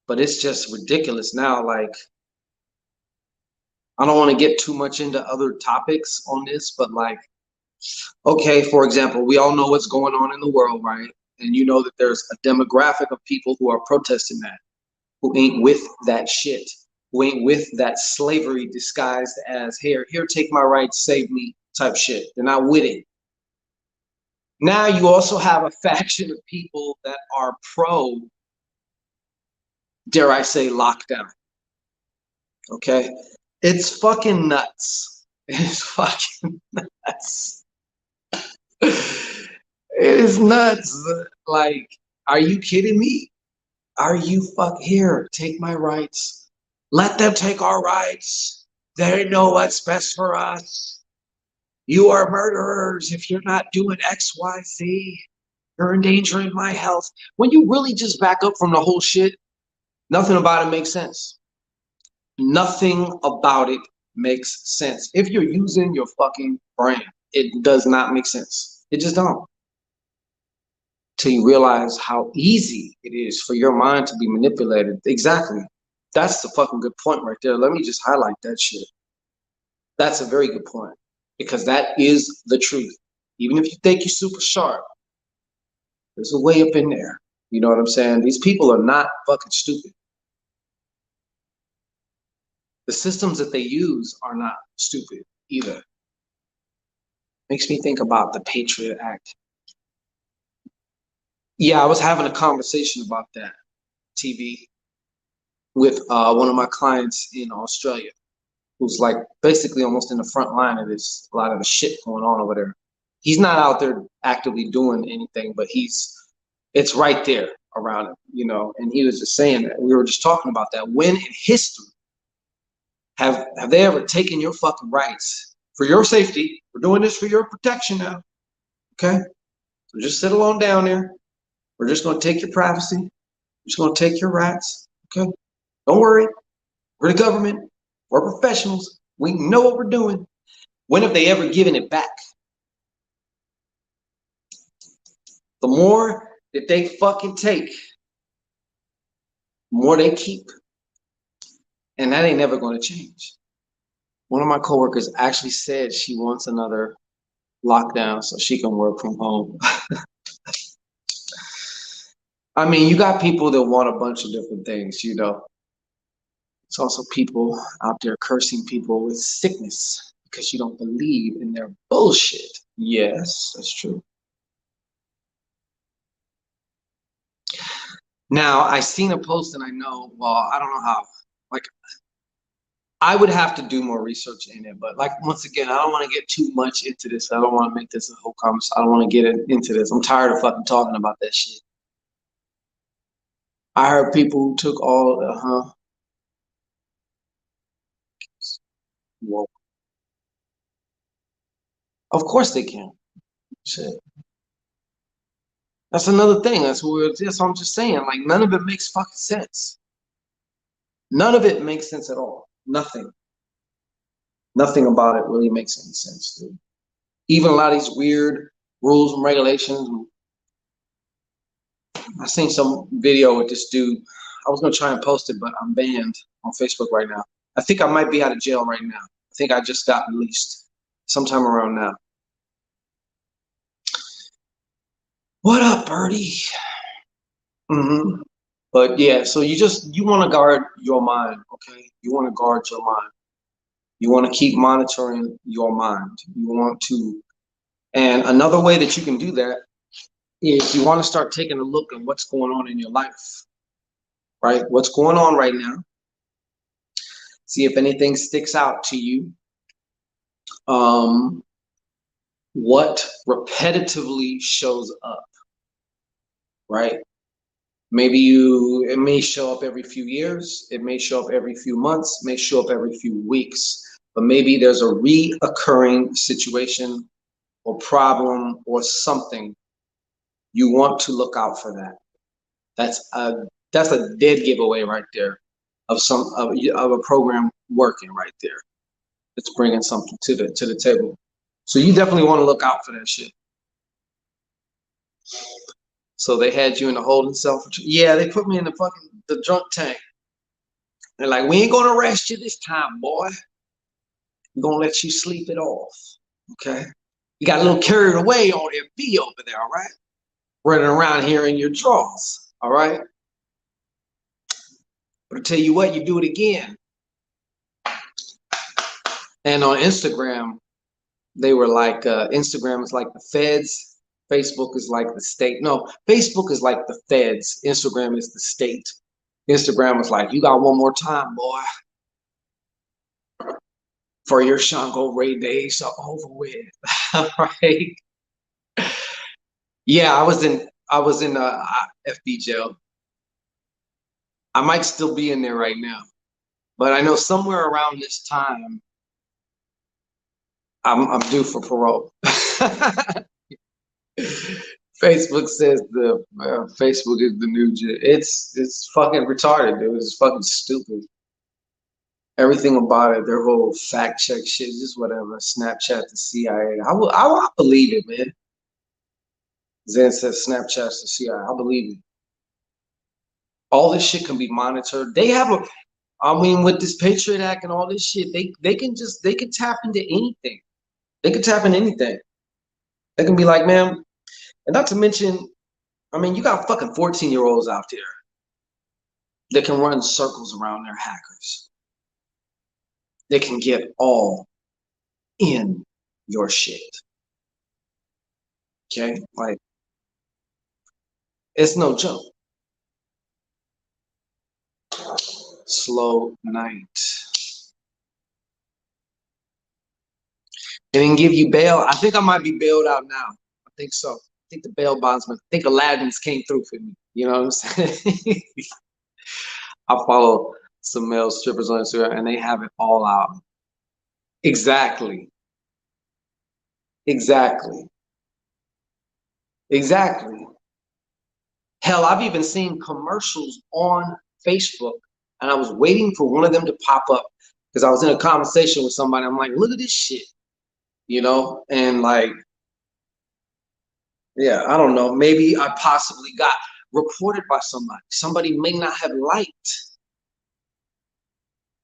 But it's just ridiculous now. Like, I don't want to get too much into other topics on this, but like, okay, for example, we all know what's going on in the world, right? And you know that there's a demographic of people who are protesting that, who ain't with that shit, who ain't with that slavery disguised as, here, take my rights, save me type shit. They're not with it. Now you also have a faction of people that are pro, dare I say, lockdown. Okay? It's fucking nuts. It's fucking nuts. It is nuts. Like, are you kidding me? Are you here, take my rights. Let them take our rights. They know what's best for us. You are murderers if you're not doing X, Y, Z. You're endangering my health. When you really just back up from the whole shit, nothing about it makes sense. Nothing about it makes sense. If you're using your fucking brain, it does not make sense. It just don't. Till you realize how easy it is for your mind to be manipulated. Exactly. That's the fucking good point right there. Let me just highlight that shit. That's a very good point, because that is the truth. Even if you think you're super sharp, There's a way up in there. You know what I'm saying? These people are not fucking stupid. The systems that they use are not stupid either. Makes me think about the Patriot Act. Yeah, I was having a conversation about that TV with one of my clients in Australia, who's like basically almost in the front line of this, a lot of the shit going on over there. He's not out there actively doing anything, but it's right there around him, you know. And he was just saying that. We were just talking about that. When in history have they ever taken your fucking rights for your safety? We're doing this for your protection now, okay? So just settle on down there. We're just going to take your privacy. We're just going to take your rights, okay? Don't worry. We're the government. We're professionals. We know what we're doing. When have they ever given it back? The more that they fucking take, the more they keep. And that ain't never going to change. One of my coworkers actually said she wants another lockdown so she can work from home. I mean, you got people that want a bunch of different things, you know. It's also people out there cursing people with sickness because you don't believe in their bullshit. Yes, that's true. Now, I seen a post and I know, well, I don't know how, like, I would have to do more research in it, but like, once again, I don't want to get too much into this. I don't want to make this a whole conversation. I don't want to get into this. I'm tired of fucking talking about that shit. I heard people who took all, well, of course they can. Shit. That's another thing. That's what I'm just saying. Like, none of it makes fucking sense. None of it makes sense at all. Nothing. Nothing about it really makes any sense, dude. Even a lot of these weird rules and regulations. I seen some video with this dude. I was gonna try and post it, but I'm banned on Facebook right now. I think I might be out of jail right now. I think I just got released sometime around now. What up, Birdie? But yeah, so you want to guard your mind, okay? You want to guard your mind. You want to keep monitoring your mind. You want to, and another way that you can do that is you want to start taking a look at what's going on in your life, right? What's going on right now. See if anything sticks out to you. What repetitively shows up, right? It may show up every few years, it may show up every few months, may show up every few weeks, but maybe there's a reoccurring situation or problem or something. You want to look out for that. That's a dead giveaway right there of a program working right there. It's bringing something to the table. So you definitely want to look out for that shit. So they had you in the holding cell for, yeah, they put me in the drunk tank. They're like, we ain't gonna arrest you this time, boy. We're gonna let you sleep it off. Okay. You got a little carried away on that B over there, all right? Running around here in your drawers, all right? But I tell you what, you do it again. And on Instagram, they were like, Instagram is like the feds. Facebook is like the state. No, Facebook is like the feds. Instagram is the state. Instagram was like, you got one more time, boy. For your Shango Ray days are over with. Right? Yeah, I was in FB jail. I might still be in there right now. But I know somewhere around this time, I'm due for parole. Facebook says Facebook is the new jail. It's fucking retarded, dude. It's fucking stupid. Everything about it, their whole fact check shit, just whatever. Snapchat the CIA. I believe it, man. Zen says Snapchat's the CIA. I believe it. All this shit can be monitored. With this Patriot Act and all this shit, they can tap into anything. They can tap into anything. They can be like, man, and not to mention, I mean, you got fucking 14-year-olds out there that can run circles around their hackers. They can get all in your shit. Okay? Like, it's no joke. Slow night. They didn't give you bail. I think I might be bailed out now. I think so. I think the bail bondsman, I think Aladdin's came through for me. You know what I'm saying? I follow some male strippers on Instagram and they have it all out. Exactly. Exactly. Exactly. Hell, I've even seen commercials on Facebook and I was waiting for one of them to pop up because I was in a conversation with somebody. I'm like, look at this shit, you know? And like, yeah, I don't know. Maybe I possibly got reported by somebody. Somebody may not have liked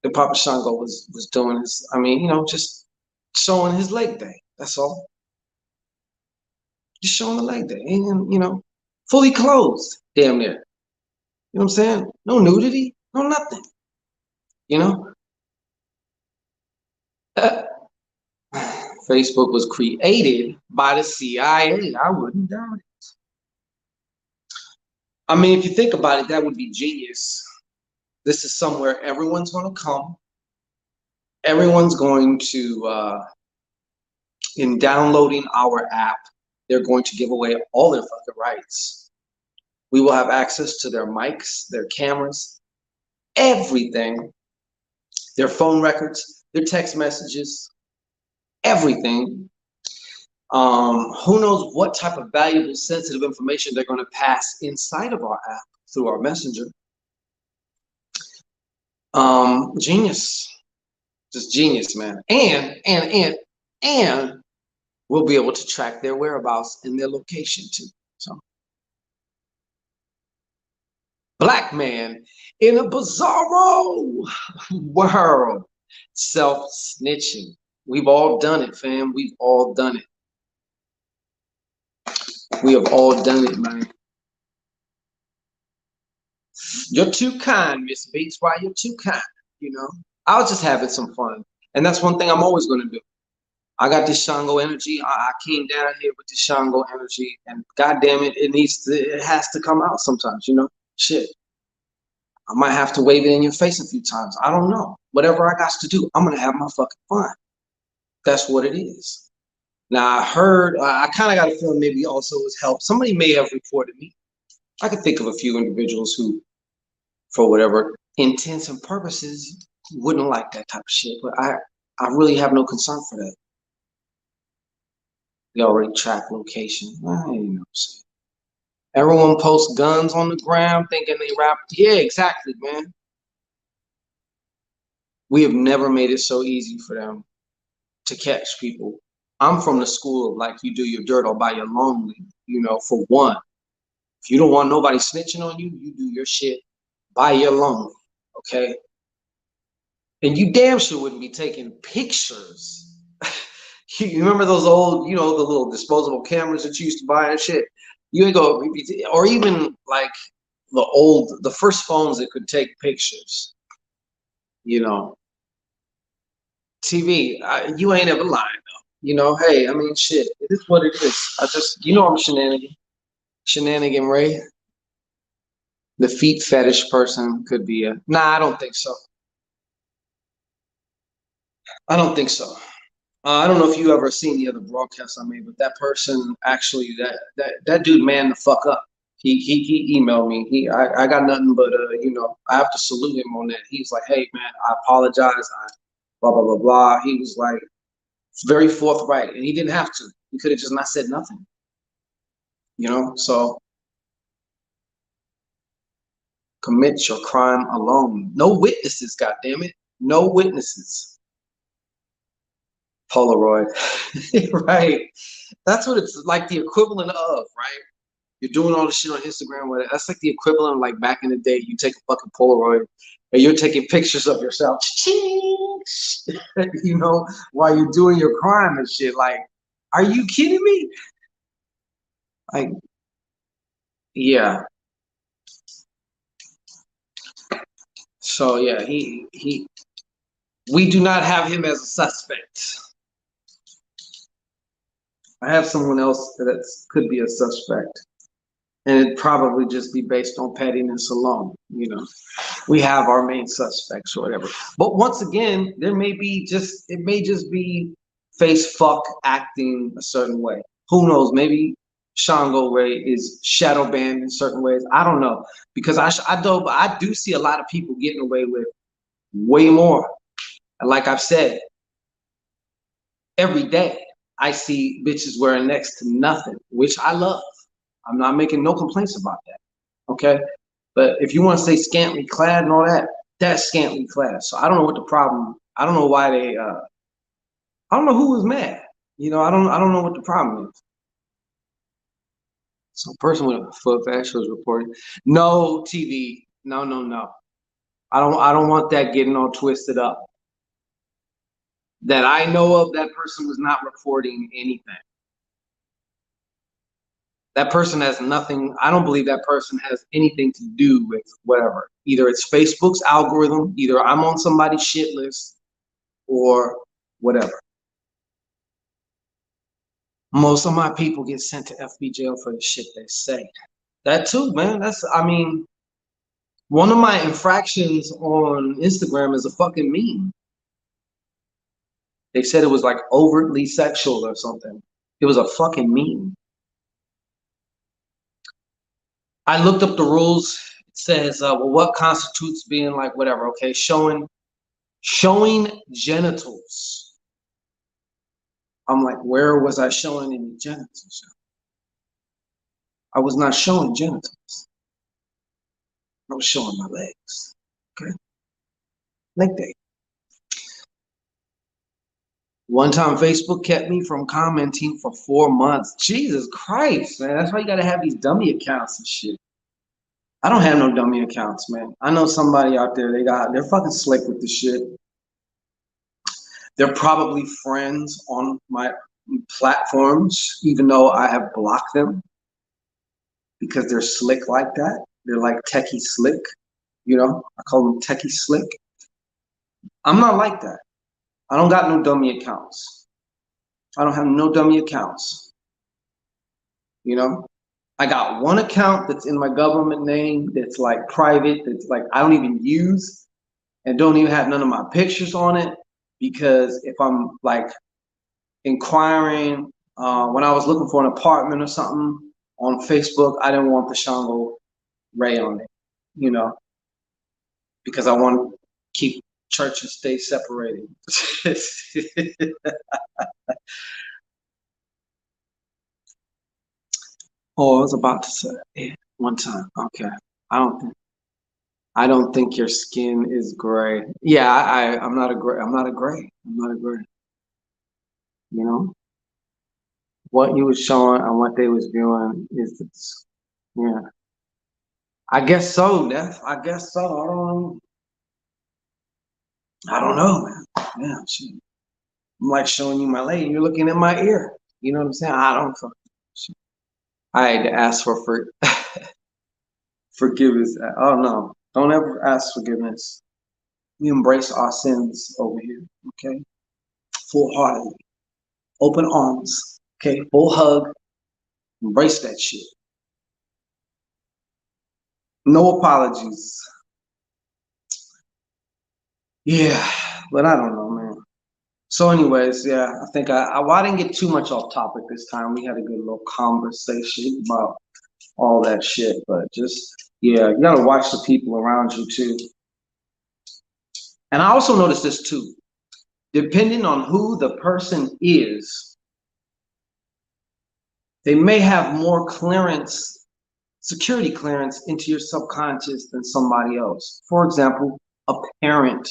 the Papa Shango was doing his, I mean, you know, just showing his leg day. That's all. Just showing the leg day. And, you know, fully clothed, damn near. You know what I'm saying? No nudity, no nothing. You know? Facebook was created by the CIA. I wouldn't doubt it. I mean, if you think about it, that would be genius. This is somewhere everyone's going to come. Everyone's going to, in downloading our app, they're going to give away all their fucking rights. We will have access to their mics, their cameras, everything, their phone records, their text messages, everything. Who knows what type of valuable, sensitive information they're going to pass inside of our app through our messenger. Genius, just genius, man. And we'll be able to track their whereabouts and their location too. So, black man in a bizarro world, self-snitching. We've all done it, fam. We've all done it. We have all done it, man. You're too kind, Miss Beats. Why you're too kind? You know, I was just having some fun, and that's one thing I'm always going to do. I got this Shango energy. I came down here with this Shango energy, and God damn it, it has to come out sometimes. You know, shit. I might have to wave it in your face a few times. I don't know. Whatever I got to do, I'm gonna have my fucking fun. That's what it is. Now I heard, I kind of got a feeling maybe also was help. Somebody may have reported me. I could think of a few individuals who, for whatever intents and purposes, wouldn't like that type of shit. But I really have no concern for that. They already track location. I ain't no saying. Everyone posts guns on the ground thinking they rap. Yeah, exactly, man. We have never made it so easy for them to catch people. I'm from the school of like, you do your dirt all by your lonely, you know, for one. If you don't want nobody snitching on you, you do your shit by your lonely, okay? And you damn sure wouldn't be taking pictures. You remember those old, you know, the little disposable cameras that you used to buy and shit? You ain't go, or even like the first phones that could take pictures, you know. TV, you ain't ever lying though. You know, hey, I mean, shit, it is what it is. I just, you know, I'm shenanigan Ray. The feet fetish person could be a, nah, I don't think so. I don't think so. I don't know if you ever seen the other broadcasts I made, but that person actually, that dude, man, the fuck up. He emailed me. I got nothing but you know, I have to salute him on that. He's like, hey man, I apologize. I blah blah blah blah. He was like very forthright, and he didn't have to. He could have just not said nothing. You know, so commit your crime alone. No witnesses, goddammit. It. No witnesses. Polaroid. Right. That's what it's like, the equivalent of, right? You're doing all the shit on Instagram with it. That's like the equivalent of like back in the day, you take a fucking Polaroid and you're taking pictures of yourself, you know, while you're doing your crime and shit. Like, are you kidding me? Like, Yeah. So yeah, we do not have him as a suspect. I have someone else that could be a suspect, and it'd probably just be based on pettiness alone. You know, we have our main suspects or whatever. But once again, there may be it may just be face fuck acting a certain way. Who knows? Maybe Shango Ray is shadow banned in certain ways. I don't know, because I do see a lot of people getting away with way more. And like I've said, every day I see bitches wearing next to nothing, which I love. I'm not making no complaints about that. Okay. But if you want to say scantily clad and all that, that's scantily clad. So I don't know what the problem. I don't know why I don't know who was mad. You know, I don't know what the problem is. So person with a foot fetish was reporting. No TV. No, no, no. I don't want that getting all twisted up. That I know of, that person was not reporting anything. That person has nothing. I don't believe that person has anything to do with whatever. Either it's Facebook's algorithm, either I'm on somebody's shit list, or whatever. Most of my people get sent to FB jail for the shit they say. That too, man. I mean, one of my infractions on Instagram is a fucking meme. They said it was like overtly sexual or something. It was a fucking meme. I looked up the rules. It says, well, what constitutes being like whatever? Okay, showing genitals. I'm like, where was I showing any genitals? I was not showing genitals. I was showing my legs. Okay, leg day. One time Facebook kept me from commenting for 4 months. Jesus Christ, man. That's why you gotta have these dummy accounts and shit. I don't have no dummy accounts, man. I know somebody out there, they're fucking slick with this shit. They're probably friends on my platforms, even though I have blocked them because they're slick like that. They're like techie slick, you know? I call them techie slick. I'm not like that. I don't got no dummy accounts. I don't have no dummy accounts. You know? I got one account that's in my government name that's like private, that's like I don't even use and don't even have none of my pictures on it, because if I'm like inquiring, when I was looking for an apartment or something on Facebook, I didn't want the Shango Ray on it, you know, because I want to keep church and state separated. Oh, I was about to say one time. Okay, I don't think your skin is gray. Yeah, I'm not a gray. I'm not a gray. I'm not a gray. You know what you was showing and what they was viewing is this. Yeah, I guess so, Neff. I guess so. I don't know, man. Yeah, shit. I'm like showing you my leg, and you're looking at my ear. You know what I'm saying? I don't fucking. I had to ask for forgiveness. Oh no, don't ever ask forgiveness. We embrace our sins over here, okay? Full heartedly, open arms, okay? Full hug, embrace that shit. No apologies. Yeah, but I don't know, man. So, anyways, yeah, I think well, I didn't get too much off topic this time. We had a good little conversation about all that shit, but just yeah, you gotta watch the people around you too. And I also noticed this too. Depending on who the person is, they may have more clearance, security clearance into your subconscious than somebody else. For example, a parent,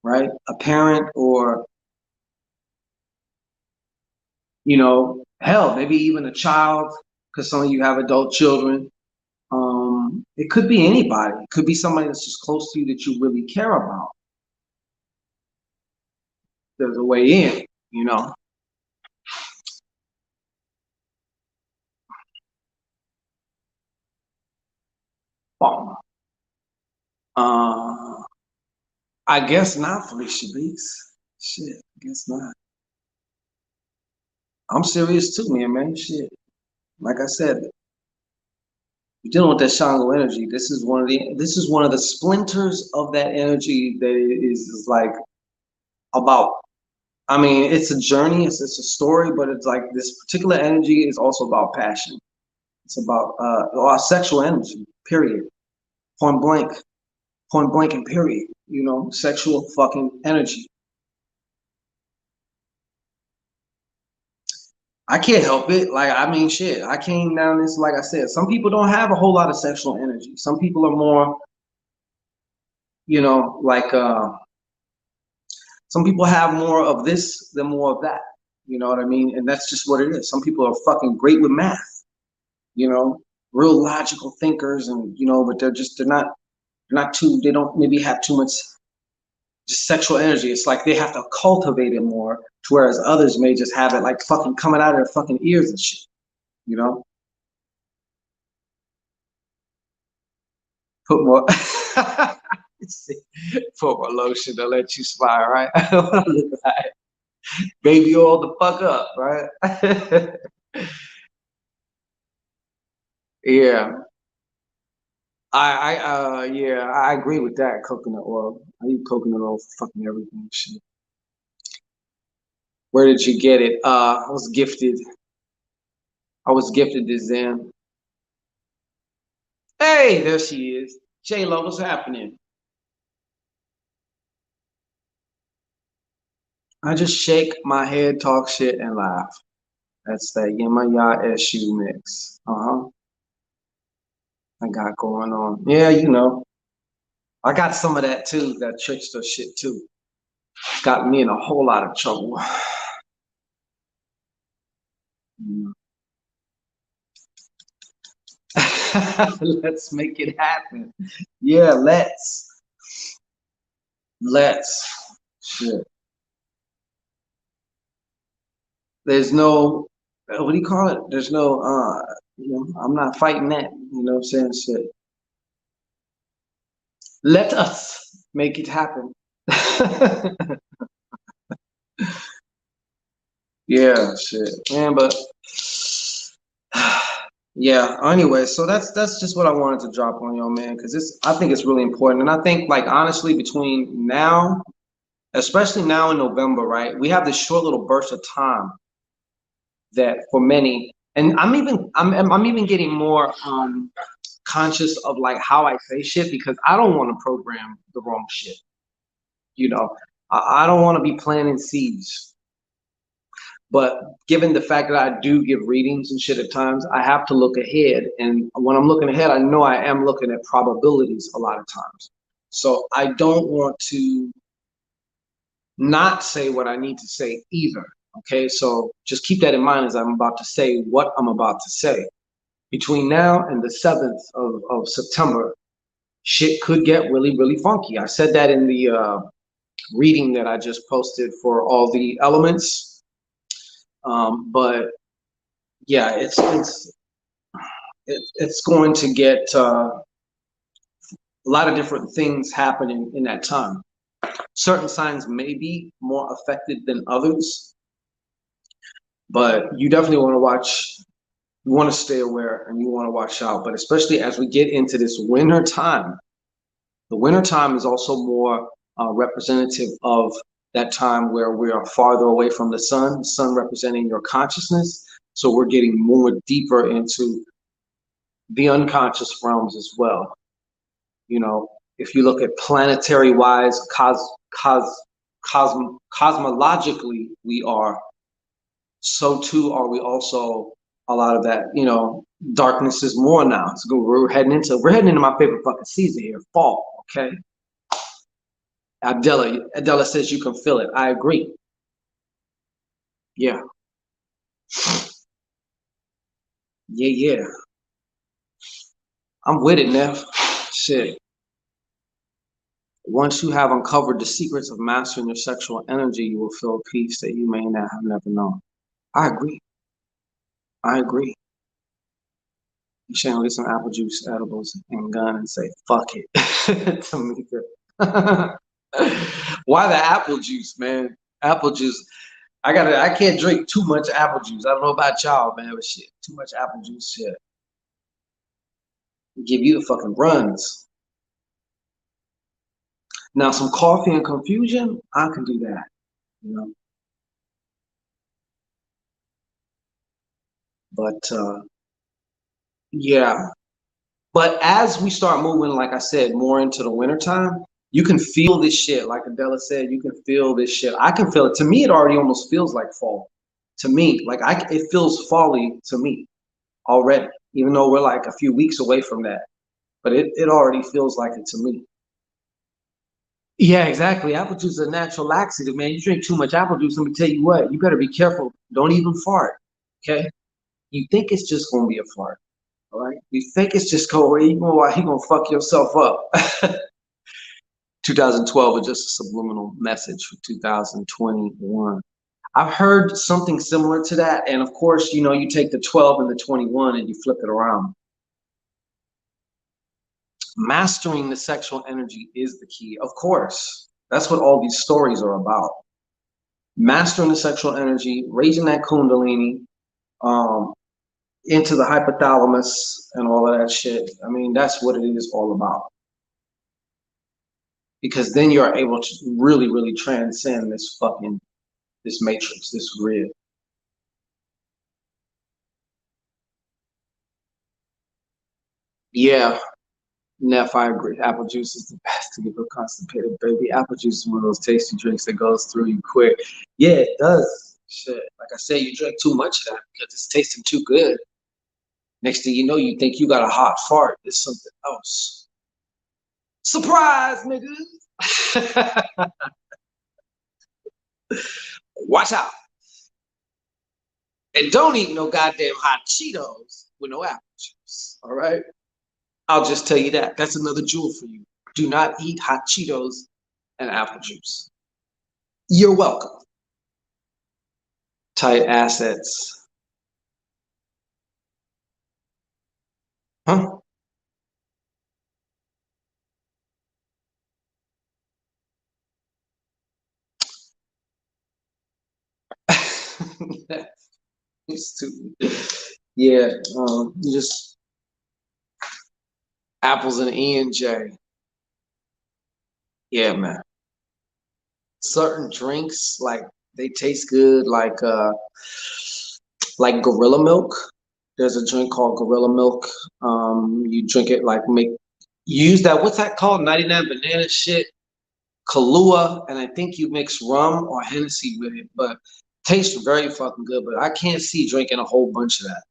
right? A parent, or, you know, hell, maybe even a child, because some of you have adult children. It could be anybody. It could be somebody that's just close to you that you really care about. There's a way in, you know. Bomb. Uh, I guess not, Felicia Beats. Shit, I guess not. I'm serious too, man. Shit. Like I said, you're dealing with that Shango energy. This is one of the splinters of that energy that is like about. I mean, it's a journey, it's a story, but it's like this particular energy is also about passion. It's about sexual energy, period. Point blank, point blank and period. Sexual fucking energy. I can't help it. Like, I mean, shit. I came down this, like I said, some people don't have a whole lot of sexual energy. Some people are more, like, some people have more of this than more of that. You know what I mean? And that's just what it is. Some people are fucking great with math, you know, real logical thinkers, and, but they don't maybe have too much just sexual energy. It's like they have to cultivate it more, whereas others may just have it like fucking coming out of their fucking ears and shit, you know? Put more put more lotion to let you smile, right? Like, baby oil the fuck up, right? Yeah. Yeah, I agree with that. Coconut oil. I use coconut oil for fucking everything. Shit. Where did you get it? I was gifted. I was gifted this Zen. Hey, there she is. J-Lo, what's happening? I just shake my head, talk shit, and laugh. That's that Yamaya SU mix. Uh-huh. I got going on. Yeah, I got some of that too, that trickster shit too. Got me in a whole lot of trouble. Let's make it happen. Yeah, let's. Let's. Shit. There's no, what do you call it? There's no, I'm not fighting that. You know what I'm saying? Shit. Let us make it happen. Yeah, shit, man. But yeah. Anyway, so that's just what I wanted to drop on y'all, man, because I think it's really important, and I think like honestly, between now, especially now in November, right, we have this short little burst of time that for many, and I'm even getting more conscious of like how I say shit because I don't want to program the wrong shit. You know, I don't want to be planting seeds. But given the fact that I do give readings and shit at times, I have to look ahead. And when I'm looking ahead, I know I am looking at probabilities a lot of times. So I don't want to not say what I need to say either. Okay, so just keep that in mind as I'm about to say what I'm about to say. Between now and the 7th of September, shit could get really, really funky. I said that in the reading that I just posted for all the elements. But yeah, it's going to get a lot of different things happening in that time. Certain signs may be more affected than others, but you definitely want to watch. You want to stay aware and you want to watch out. But especially as we get into this winter time, the winter time is also more representative of that time where we are farther away from the sun representing your consciousness. So we're getting more deeper into the unconscious realms as well. If you look at planetary wise, cosmologically, we are, so too are we also a lot of that, darkness is more now. So we're heading into my favorite fucking season here, fall, okay? Adela says you can feel it. I agree. Yeah. Yeah. I'm with it, Neff. Shit. Once you have uncovered the secrets of mastering your sexual energy, you will feel peace that you may not have never known. I agree. I agree. You should get some apple juice edibles and gun and say fuck it. Tamika. Why the apple juice, man? Apple juice. I can't drink too much apple juice. I don't know about y'all, man, but shit, too much apple juice shit. Give you the fucking runs. Now some coffee and confusion, I can do that, you know. But yeah. But as we start moving, like I said, more into the wintertime, you can feel this shit. Like Adela said, you can feel this shit. I can feel it. To me, it already almost feels like fall. To me, like it feels folly to me already, even though we're like a few weeks away from that. But it already feels like it to me. Yeah, exactly. Apple juice is a natural laxative, man. You drink too much apple juice, let me tell you what, you better be careful. Don't even fart. Okay? You think it's just gonna be a fart. All right. You think it's just going, you know why he gonna fuck yourself up. 2012 was just a subliminal message for 2021. I've heard something similar to that. And of course, you know, you take the 12 and the 21 and you flip it around. Mastering the sexual energy is the key. Of course, that's what all these stories are about. Mastering the sexual energy, raising that kundalini, into the hypothalamus and all of that shit. I mean, that's what it is all about. Because then you're able to really, really transcend this matrix, this grid. Yeah, Neff, I agree. Apple juice is the best to get real constipated, baby. Apple juice is one of those tasty drinks that goes through you quick. Yeah, it does. Shit. Like I said, you drink too much of that because it's tasting too good. Next thing you know, you think you got a hot fart. It's something else. Surprise, niggas. Watch out. And don't eat no goddamn hot Cheetos with no apple juice. All right? I'll just tell you that. That's another jewel for you. Do not eat hot Cheetos and apple juice. You're welcome. Tight assets. Huh? Stupid. Yeah, just apples and E and J. Yeah, man. Certain drinks, like they taste good, like Gorilla Milk. There's a drink called Gorilla Milk. You drink it like make use that. What's that called? 99 banana shit. Kahlua, and I think you mix rum or Hennessy with it, but tastes very fucking good. But I can't see drinking a whole bunch of that,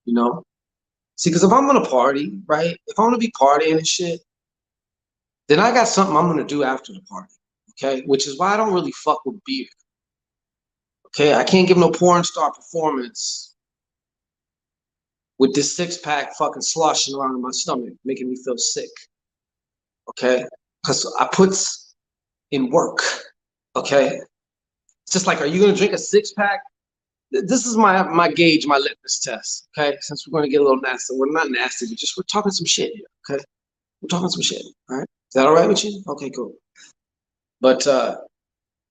you know? See, because if I'm gonna party, right? If I'm gonna be partying and shit, then I got something I'm gonna do after the party, okay? Which is why I don't really fuck with beer, okay? I can't give no porn star performance with this six pack fucking sloshing around in my stomach, making me feel sick, okay? Because I put in work, okay? It's just like, are you gonna drink a six pack? This is my gauge, my litmus test. Okay, since we're going to get a little nasty, we're not nasty, we're talking some shit here. Okay, we're talking some shit. All right, is that all right with you? Okay, cool. But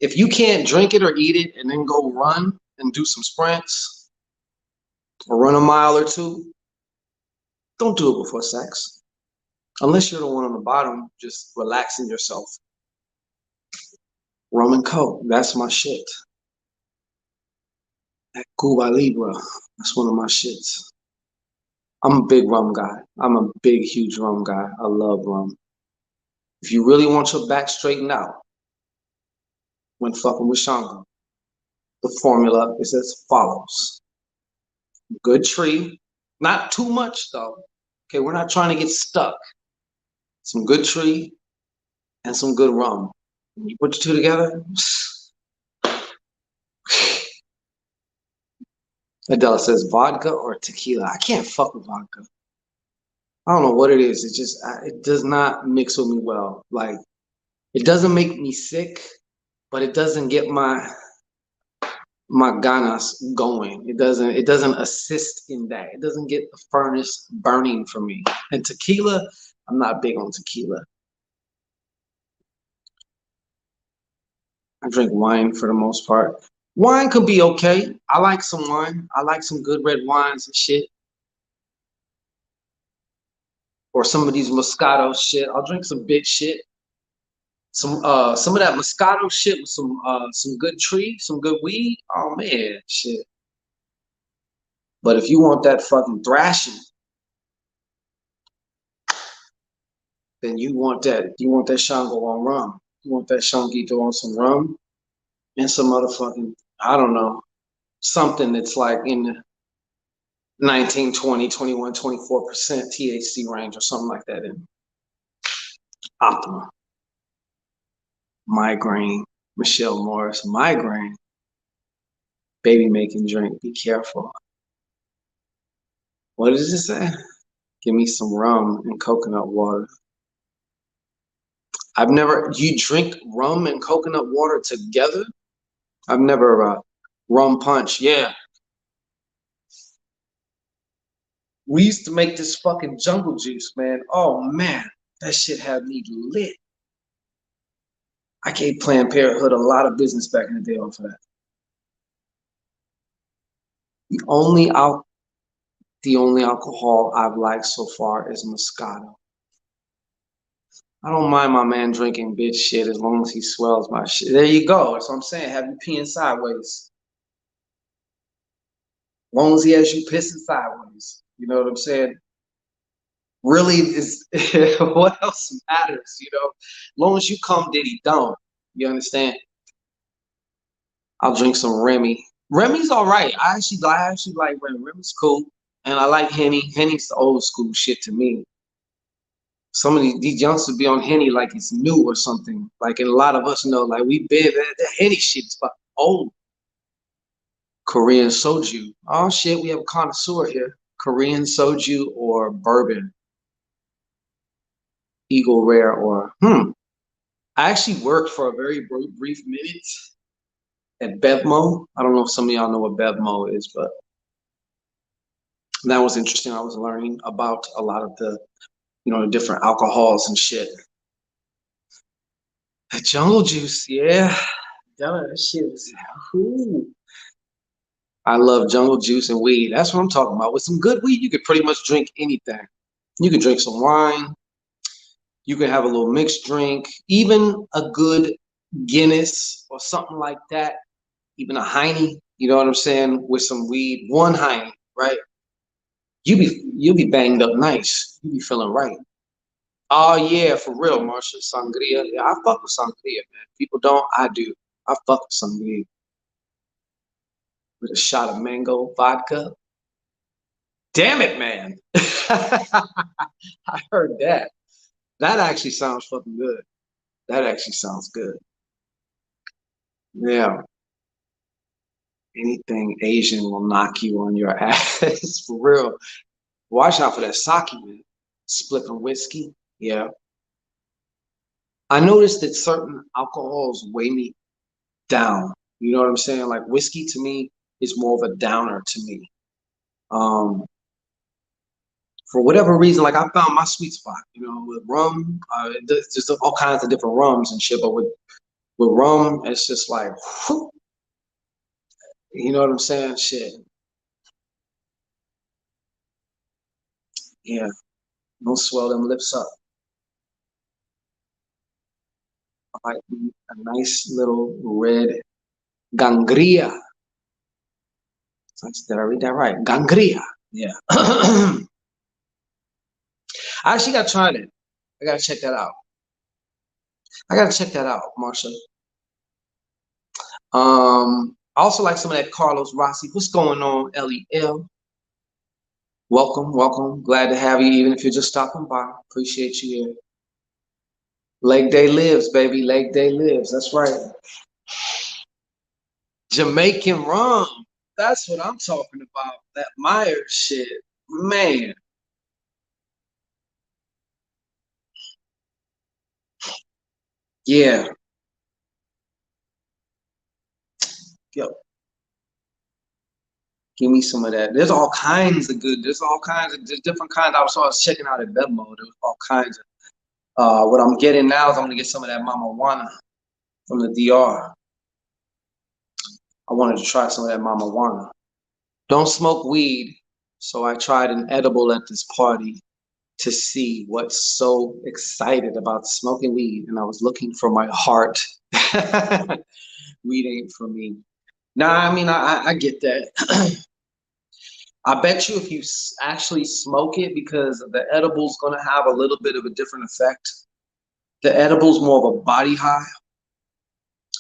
if you can't drink it or eat it and then go run and do some sprints or run a mile or two, don't do it before sex. Unless you're the one on the bottom, just relaxing yourself. Rum and Coke, that's my shit. That Cuba Libre, that's one of my shits. I'm a big rum guy. I'm a big, huge rum guy. I love rum. If you really want your back straightened out when fucking with Shango, the formula is as follows. Good tree, not too much though. Okay, we're not trying to get stuck. Some good tree and some good rum. When you put the two together, Adela says vodka or tequila. I can't fuck with vodka. I don't know what it is. It just, it does not mix with me well. Like, it doesn't make me sick, but it doesn't get my my ganas going. It doesn't assist in that. It doesn't get the furnace burning for me. And tequila, I'm not big on tequila. I drink wine for the most part. Wine could be okay. I like some wine. I like some good red wines and shit. Or some of these Moscato shit. I'll drink some bitch shit. Some of that Moscato shit with some good tree, some good weed. Oh man, shit. But if you want that fucking thrashing, then you want that Shango on rum. You want that Shangito on some rum and some motherfucking, I don't know, something that's like in the 19, 20, 21, 24% THC range or something like that in Optima. Migraine, Michelle Morris, migraine, baby making drink, be careful. What does it say? Give me some rum and coconut water. You drink rum and coconut water together? I've never, rum punch, yeah. We used to make this fucking jungle juice, man. Oh man, that shit had me lit. I gave Planned Parenthood a lot of business back in the day off of that. The only al- the only alcohol I've liked so far is Moscato. I don't mind my man drinking bitch shit as long as he swells my shit. There you go. That's what I'm saying. Have you peeing sideways. As long as he has you pissing sideways. You know what I'm saying? Really is what else matters, you know? As long as you come diddy don't. You understand? I'll drink some Remy. Remy's all right. I actually like Remy. Remy's cool. And I like Henny. Henny's the old school shit to me. Some of these youngsters be on Henny like it's new or something. Like, and a lot of us know, like, we been that Henny shit is fucking old. Korean soju. Oh shit, we have a connoisseur here. Korean soju or bourbon, Eagle Rare or I actually worked for a very brief minute at Bevmo. I don't know if some of y'all know what Bevmo is, but that was interesting. I was learning about a lot of the different alcohols and shit. The jungle juice, yeah. That shit was, ooh. I love jungle juice and weed. That's what I'm talking about. With some good weed, you could pretty much drink anything. You could drink some wine. You can have a little mixed drink, even a good Guinness or something like that. Even a Heine, you know what I'm saying, with some weed. One Heine, right? You'll be banged up nice. You be feeling right. Oh yeah, for real, Marsha. Sangria. Yeah, I fuck with sangria, man. People don't, I do. I fuck with sangria with a shot of mango vodka. Damn it, man. I heard that. That actually sounds fucking good. That actually sounds good. Yeah. Anything Asian will knock you on your ass for real. Watch out for that sake, man. Spliffing whiskey. Yeah. I noticed that certain alcohols weigh me down. You know what I'm saying? Like whiskey to me is more of a downer to me. Um, for whatever reason, like I found my sweet spot. With rum, there's just all kinds of different rums and shit. But with rum, it's just like, whew, you know what I'm saying? Shit. Yeah. Don't swell them lips up. I like a nice little red gangria. Did I read that right? Gangria. Yeah. I actually got to try that. I got to check that out. I got to check that out, Marsha. I also like some of that Carlos Rossi. What's going on, LEL? Welcome, welcome. Glad to have you, even if you're just stopping by. Appreciate you here. Leg Day lives, baby. Leg Day lives. That's right. Jamaican rum. That's what I'm talking about. That Myers shit. Man. Yeah. Yo. Give me some of that. There's all kinds of good. There's different kinds. I was checking out at Bevmo. There's all kinds of. What I'm getting now is I'm gonna get some of that marijuana from the DR. I wanted to try some of that marijuana. Don't smoke weed, so I tried an edible at this party to see what's so excited about smoking weed, and I was looking for my heart. Weed ain't for me. Nah, I mean, I get that. I bet you if you actually smoke it, because the edible's gonna have a little bit of a different effect. The edible's more of a body high,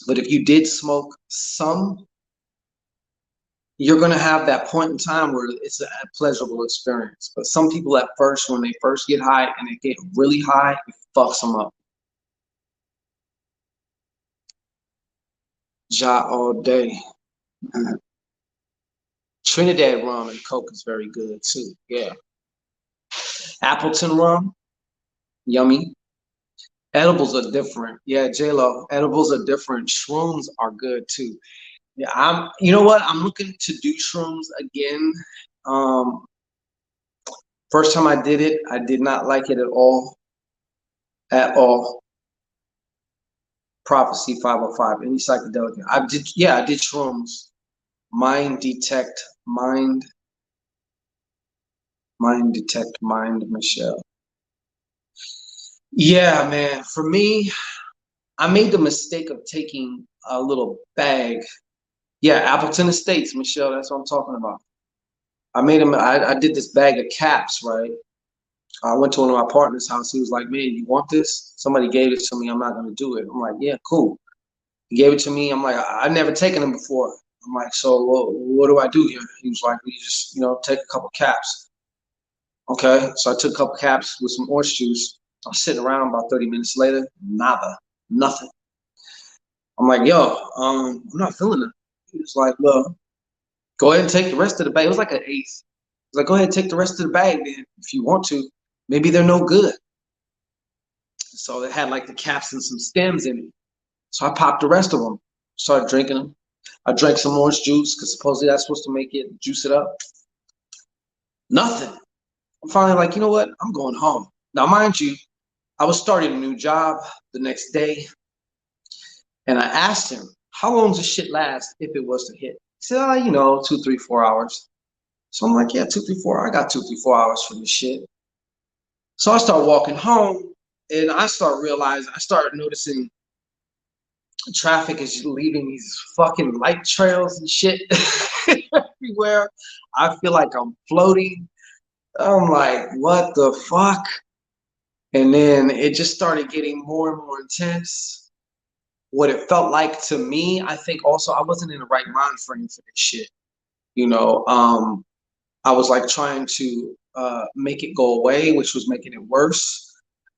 but if you did smoke some, you're gonna have that point in time where it's a pleasurable experience. But some people at first, when they first get high and they get really high, it fucks them up. Ja all day. Trinidad rum and Coke is very good too. Yeah. Appleton rum, yummy. Edibles are different. Yeah, J-Lo, edibles are different. Shrooms are good too. Yeah, you know what? I'm looking to do shrooms again. Um, First time I did it, I did not like it at all. At all. Prophecy 505, any psychedelic. I did shrooms. Mind detect mind, Michelle. Yeah, man. For me, I made the mistake of taking a little bag. Yeah, Appleton Estates, Michelle. That's what I'm talking about. I did this bag of caps, right? I went to one of my partner's house. He was like, "Man, you want this?" Somebody gave it to me. I'm not gonna do it. I'm like, "Yeah, cool." He gave it to me. I'm like, "I've never taken them before." I'm like, "So what do I do here?" He was like, "You just, take a couple caps." Okay, so I took a couple caps with some orange juice. I was sitting around. About 30 minutes later, nada, nothing. I'm like, "Yo, I'm not feeling it." He was like, "Well, go ahead and take the rest of the bag." It was like an eighth. He's like, "Go ahead and take the rest of the bag then, if you want to. Maybe they're no good." So it had like the caps and some stems in it. So I popped the rest of them, started drinking them. I drank some orange juice because supposedly that's supposed to make it juice it up. Nothing. I'm finally like, you know what? I'm going home. Now, mind you, I was starting a new job the next day, and I asked him, "How long does this shit last if it was to hit?" He said, "Oh, 2, 3, 4 hours." So I'm like, "Yeah, 2, 3, 4. I got 2, 3, 4 hours for this shit." So I start walking home, and I start noticing traffic is leaving these fucking light trails and shit everywhere. I feel like I'm floating. I'm like, what the fuck? And then it just started getting more and more intense. What it felt like to me, I think also I wasn't in the right mind frame for this shit. I was like trying to make it go away, which was making it worse.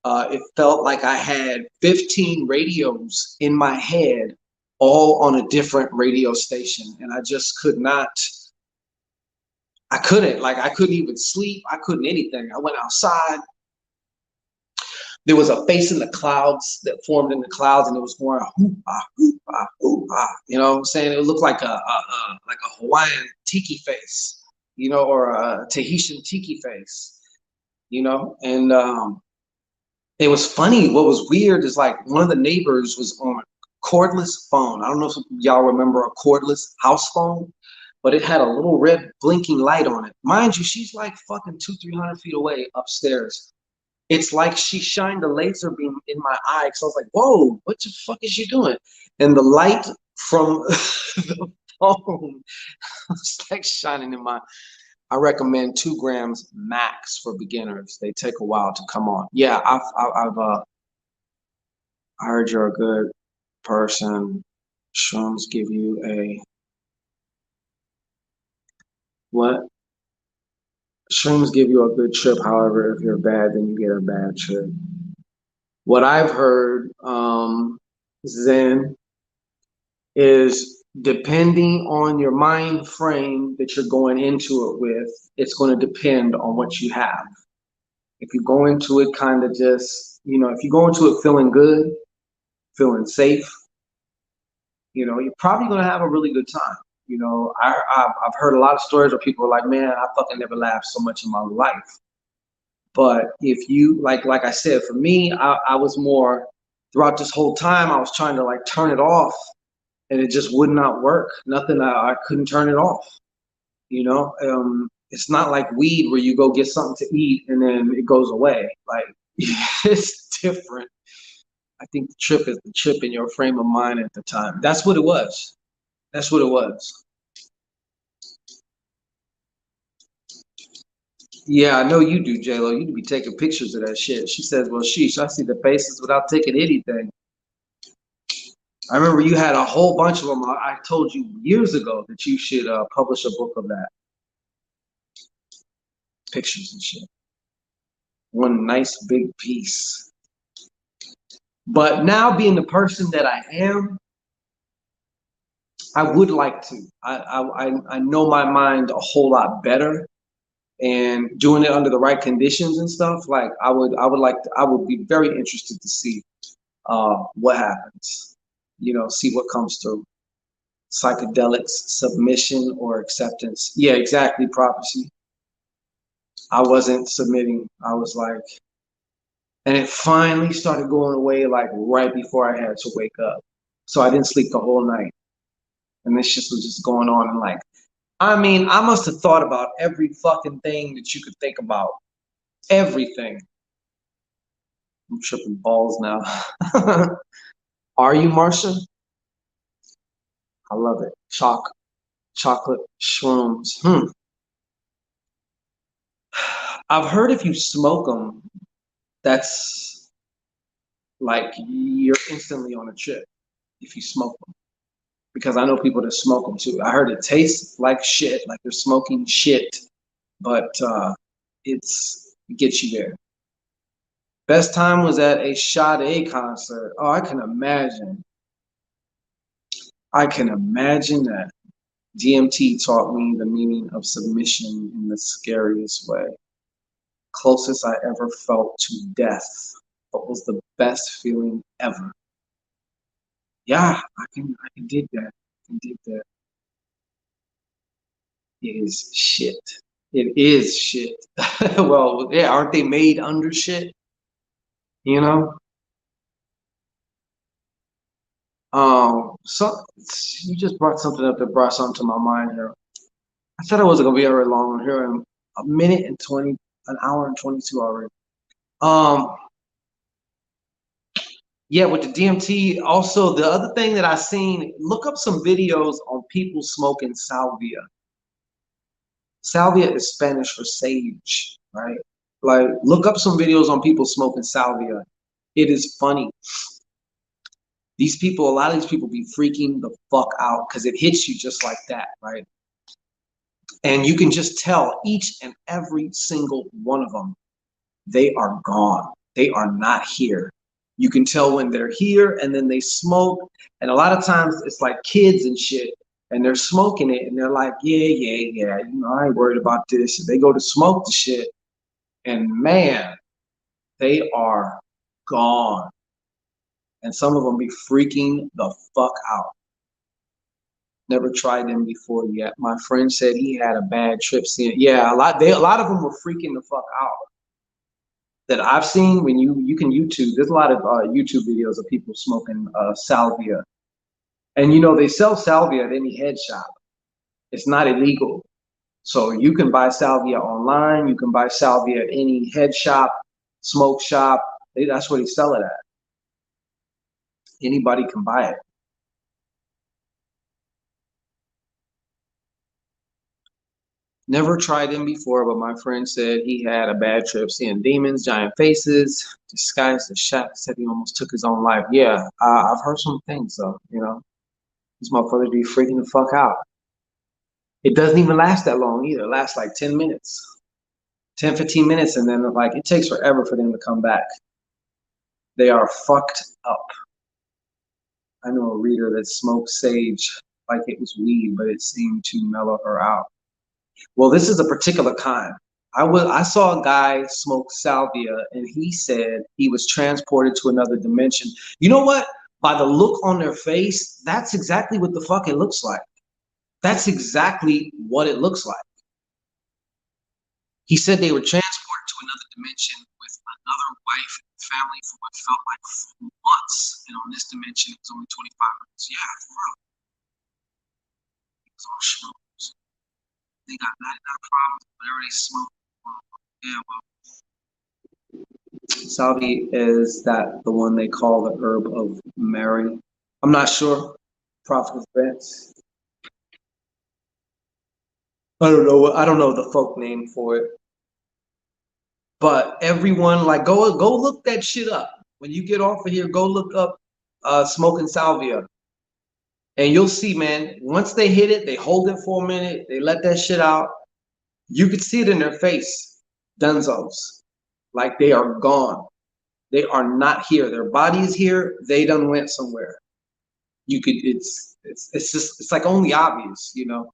It felt like I had 15 radios in my head, all on a different radio station. And I just could not, I couldn't even sleep. I couldn't anything. I went outside. There was a face in the clouds that formed in the clouds, and it was going hoop ah hoop ah hoop ah. You know what I'm saying? It looked like a Hawaiian tiki face, or a Tahitian tiki face, And it was funny. What was weird is like one of the neighbors was on a cordless phone. I don't know if y'all remember a cordless house phone, but it had a little red blinking light on it. Mind you, she's like fucking 200-300 feet away upstairs. It's like she shined a laser beam in my eye. So I was like, "Whoa, what the fuck is she doing?" And the light from the phone was like shining in my. I recommend 2 grams max for beginners. They take a while to come on. Yeah, I heard you're a good person. Shrooms give you a what? Shrooms give you a good trip. However, if you're bad, then you get a bad trip. What I've heard, Zen, is depending on your mind frame that you're going into it with, it's going to depend on what you have. If you go into it kind of just, if you go into it feeling good, feeling safe, you're probably going to have a really good time. You know, I've heard a lot of stories where people are like, man, I fucking never laughed so much in my life. But if you, like I said, for me, I was more, throughout this whole time, I was trying to like turn it off, and it just would not work. Nothing, I couldn't turn it off. You know, it's not like weed where you go get something to eat and then it goes away. Like, it's different. I think the trip is the trip in your frame of mind at the time. That's what it was. That's what it was. Yeah, I know you do, J-Lo. You be taking pictures of that shit. She says, well, sheesh, I see the faces without taking anything. I remember you had a whole bunch of them. I told you years ago that you should publish a book of that. Pictures and shit. One nice big piece. But now being the person that I am, I would like to. I know my mind a whole lot better, and doing it under the right conditions and stuff. Like I would like to, I would be very interested to see what happens. You know, see what comes through. Psychedelics, submission or acceptance. Yeah, exactly. Prophecy. I wasn't submitting. I was like, and it finally started going away like right before I had to wake up. So I didn't sleep the whole night. And this shit was just going on. And like, I mean, I must have thought about every fucking thing that you could think about. Everything. I'm tripping balls now. Are you, Marsha? I love it. Chocolate shrooms. I've heard if you smoke them, that's like you're instantly on a trip if you smoke them. Because I know people that smoke them too. I heard it tastes like shit, like they're smoking shit, but it gets you there. Best time was at a Sade concert. Oh, I can imagine. I can imagine that. DMT taught me the meaning of submission in the scariest way. Closest I ever felt to death, but was the best feeling ever. Yeah, I can dig that. I can dig that. It is shit. It is shit. Well, yeah, aren't they made under shit? You know? So you just brought something up that brought something to my mind here. I said I wasn't gonna be very long here in a minute and 20, an hour and 22 already. Um, yeah, with the DMT, also the other thing that I seen, look up some videos on people smoking salvia. Salvia is Spanish for sage, right? Like, look up some videos on people smoking salvia. It is funny. These people, a lot of these people be freaking the fuck out because it hits you just like that, right? And you can just tell each and every single one of them, they are gone. They are not here. You can tell when they're here and then they smoke. And a lot of times it's like kids and shit, and they're smoking it and they're like, yeah. You know, I ain't worried about this. And they go to smoke the shit, and man, they are gone. And some of them be freaking the fuck out. Never tried them before yet. My friend said he had a bad trip seeing. Yeah, a lot of them were freaking the fuck out. That I've seen when you can YouTube. There's a lot of YouTube videos of people smoking salvia, and you know they sell salvia at any head shop. It's not illegal, so you can buy salvia online. You can buy salvia at any head shop, smoke shop. That's where they sell it at. Anybody can buy it. Never tried them before, but my friend said he had a bad trip seeing demons, giant faces, disguised as shack. Said he almost took his own life. Yeah, I've heard some things though. You know, these motherfuckers be freaking the fuck out. It doesn't even last that long either. It lasts like 10 minutes, 10, 15 minutes, and then like it takes forever for them to come back. They are fucked up. I know a reader that smoked sage like it was weed, but it seemed to mellow her out. Well, this is a particular kind. I saw a guy smoke salvia, and he said he was transported to another dimension. You know what? By the look on their face, that's exactly what the fuck it looks like. That's exactly what it looks like. He said they were transported to another dimension with another wife and family for what felt like 4 months. And on this dimension, it was only 25 minutes. Yeah, for real. It was all shrooms. They got 99 problems, whatever they smoke. Yeah, well, Salvi, is that the one they call the herb of Mary? I'm not sure. Prophet Vince. I don't know. I don't know the folk name for it. But everyone, like, go look that shit up. When you get off of here, go look up smoking salvia, and you'll see, man. Once they hit it, they hold it for a minute. They let that shit out. You could see it in their face. Dunzos, like they are gone. They are not here. Their body is here. They done went somewhere. You could. It's just it's like only obvious, you know.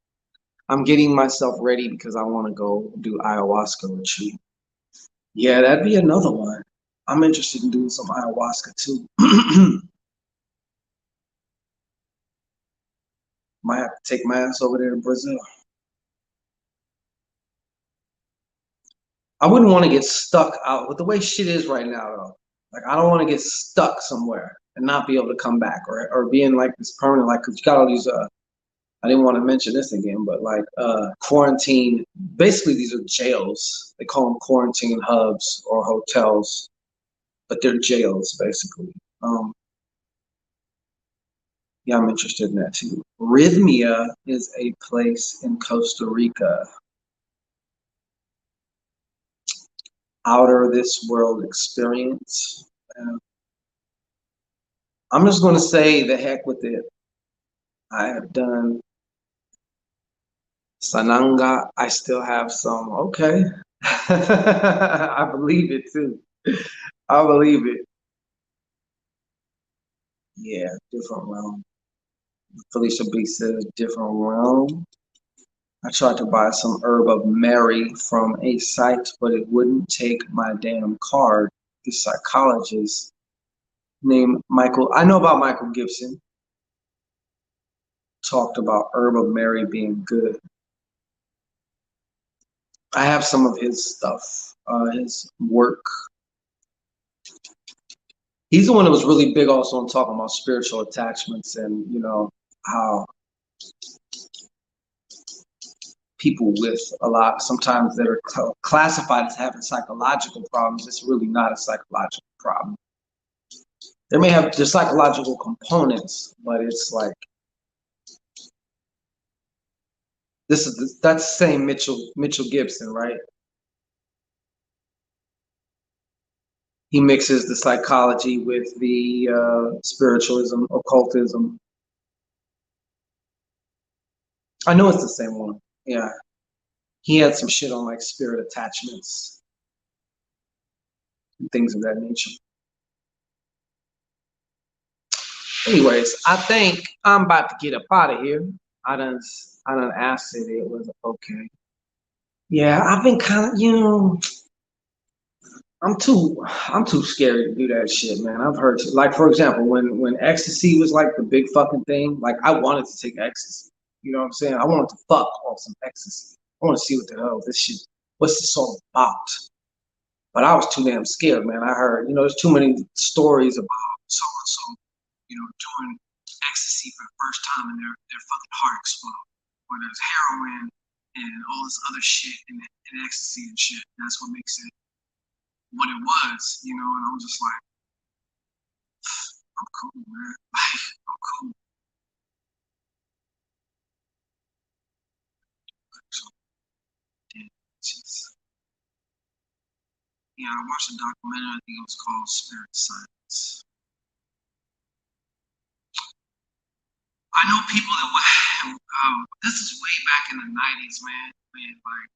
I'm getting myself ready because I want to go do ayahuasca retreat. Yeah, that'd be another one. I'm interested in doing some ayahuasca too. Might have to take my ass over there to Brazil. I wouldn't want to get stuck out with the way shit is right now, though. Like, I don't want to get stuck somewhere and not be able to come back, or be in like this permanent, like, cause you got all these. I didn't want to mention this again, but like quarantine. Basically, these are jails. They call them quarantine hubs or hotels, but they're jails basically. Yeah, I'm interested in that too. Rhythmia is a place in Costa Rica. Outer this world experience. Uh, I'm just going to say the heck with it. I have done Sananga. I still have some. Okay. I believe it too. I believe it. Yeah, different realm. Felicia B says different realm. I tried to buy some herb of Mary from a site, but it wouldn't take my damn card. The psychologist named Michael, I know about Michael Gibson, talked about herb of Mary being good. I have some of his stuff, his work. He's the one that was really big also on talking about spiritual attachments and, you know, how people with a lot, sometimes that are classified as having psychological problems, it's really not a psychological problem. They may have the psychological components, but it's like, that's the same Mitchell Gibson, right? He mixes the psychology with the spiritualism, occultism. I know it's the same one. Yeah, he had some shit on like spirit attachments and things of that nature. Anyways, I think I'm about to get up out of here. I done asked it. It was okay. Yeah, I've been kind of, I'm too scared to do that shit, man. I've heard, like, for example, when ecstasy was like the big fucking thing, like I wanted to take ecstasy. You know what I'm saying? I wanted to fuck on some ecstasy. I want to see what the hell this shit, what's this all about? But I was too damn scared, man. I heard, there's too many stories about so and so, doing ecstasy for the first time and their fucking heart explode. Or there's heroin and all this other shit in ecstasy and shit. That's what makes it what it was, and I was just like, I'm cool, man. Like, I'm cool. So, yeah, yeah, I watched a documentary, I think it was called Spirit Science. I know people that this is way back in the 90s, man, when like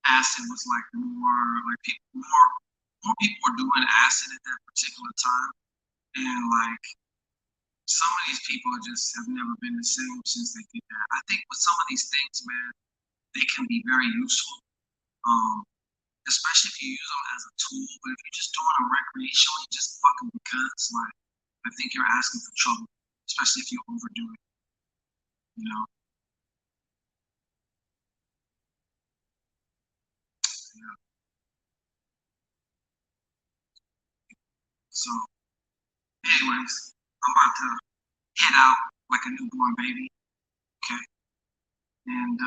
acid was like more, like more people were doing acid at that particular time. And like some of these people just have never been the same since they did that. I think with some of these things, man, they can be very useful. Um, Especially if you use them as a tool. But if you're just doing them recreationally, just fucking because, like, I think you're asking for trouble, especially if you overdo it. You know. So, anyways, I'm about to head out like a newborn baby. Okay. And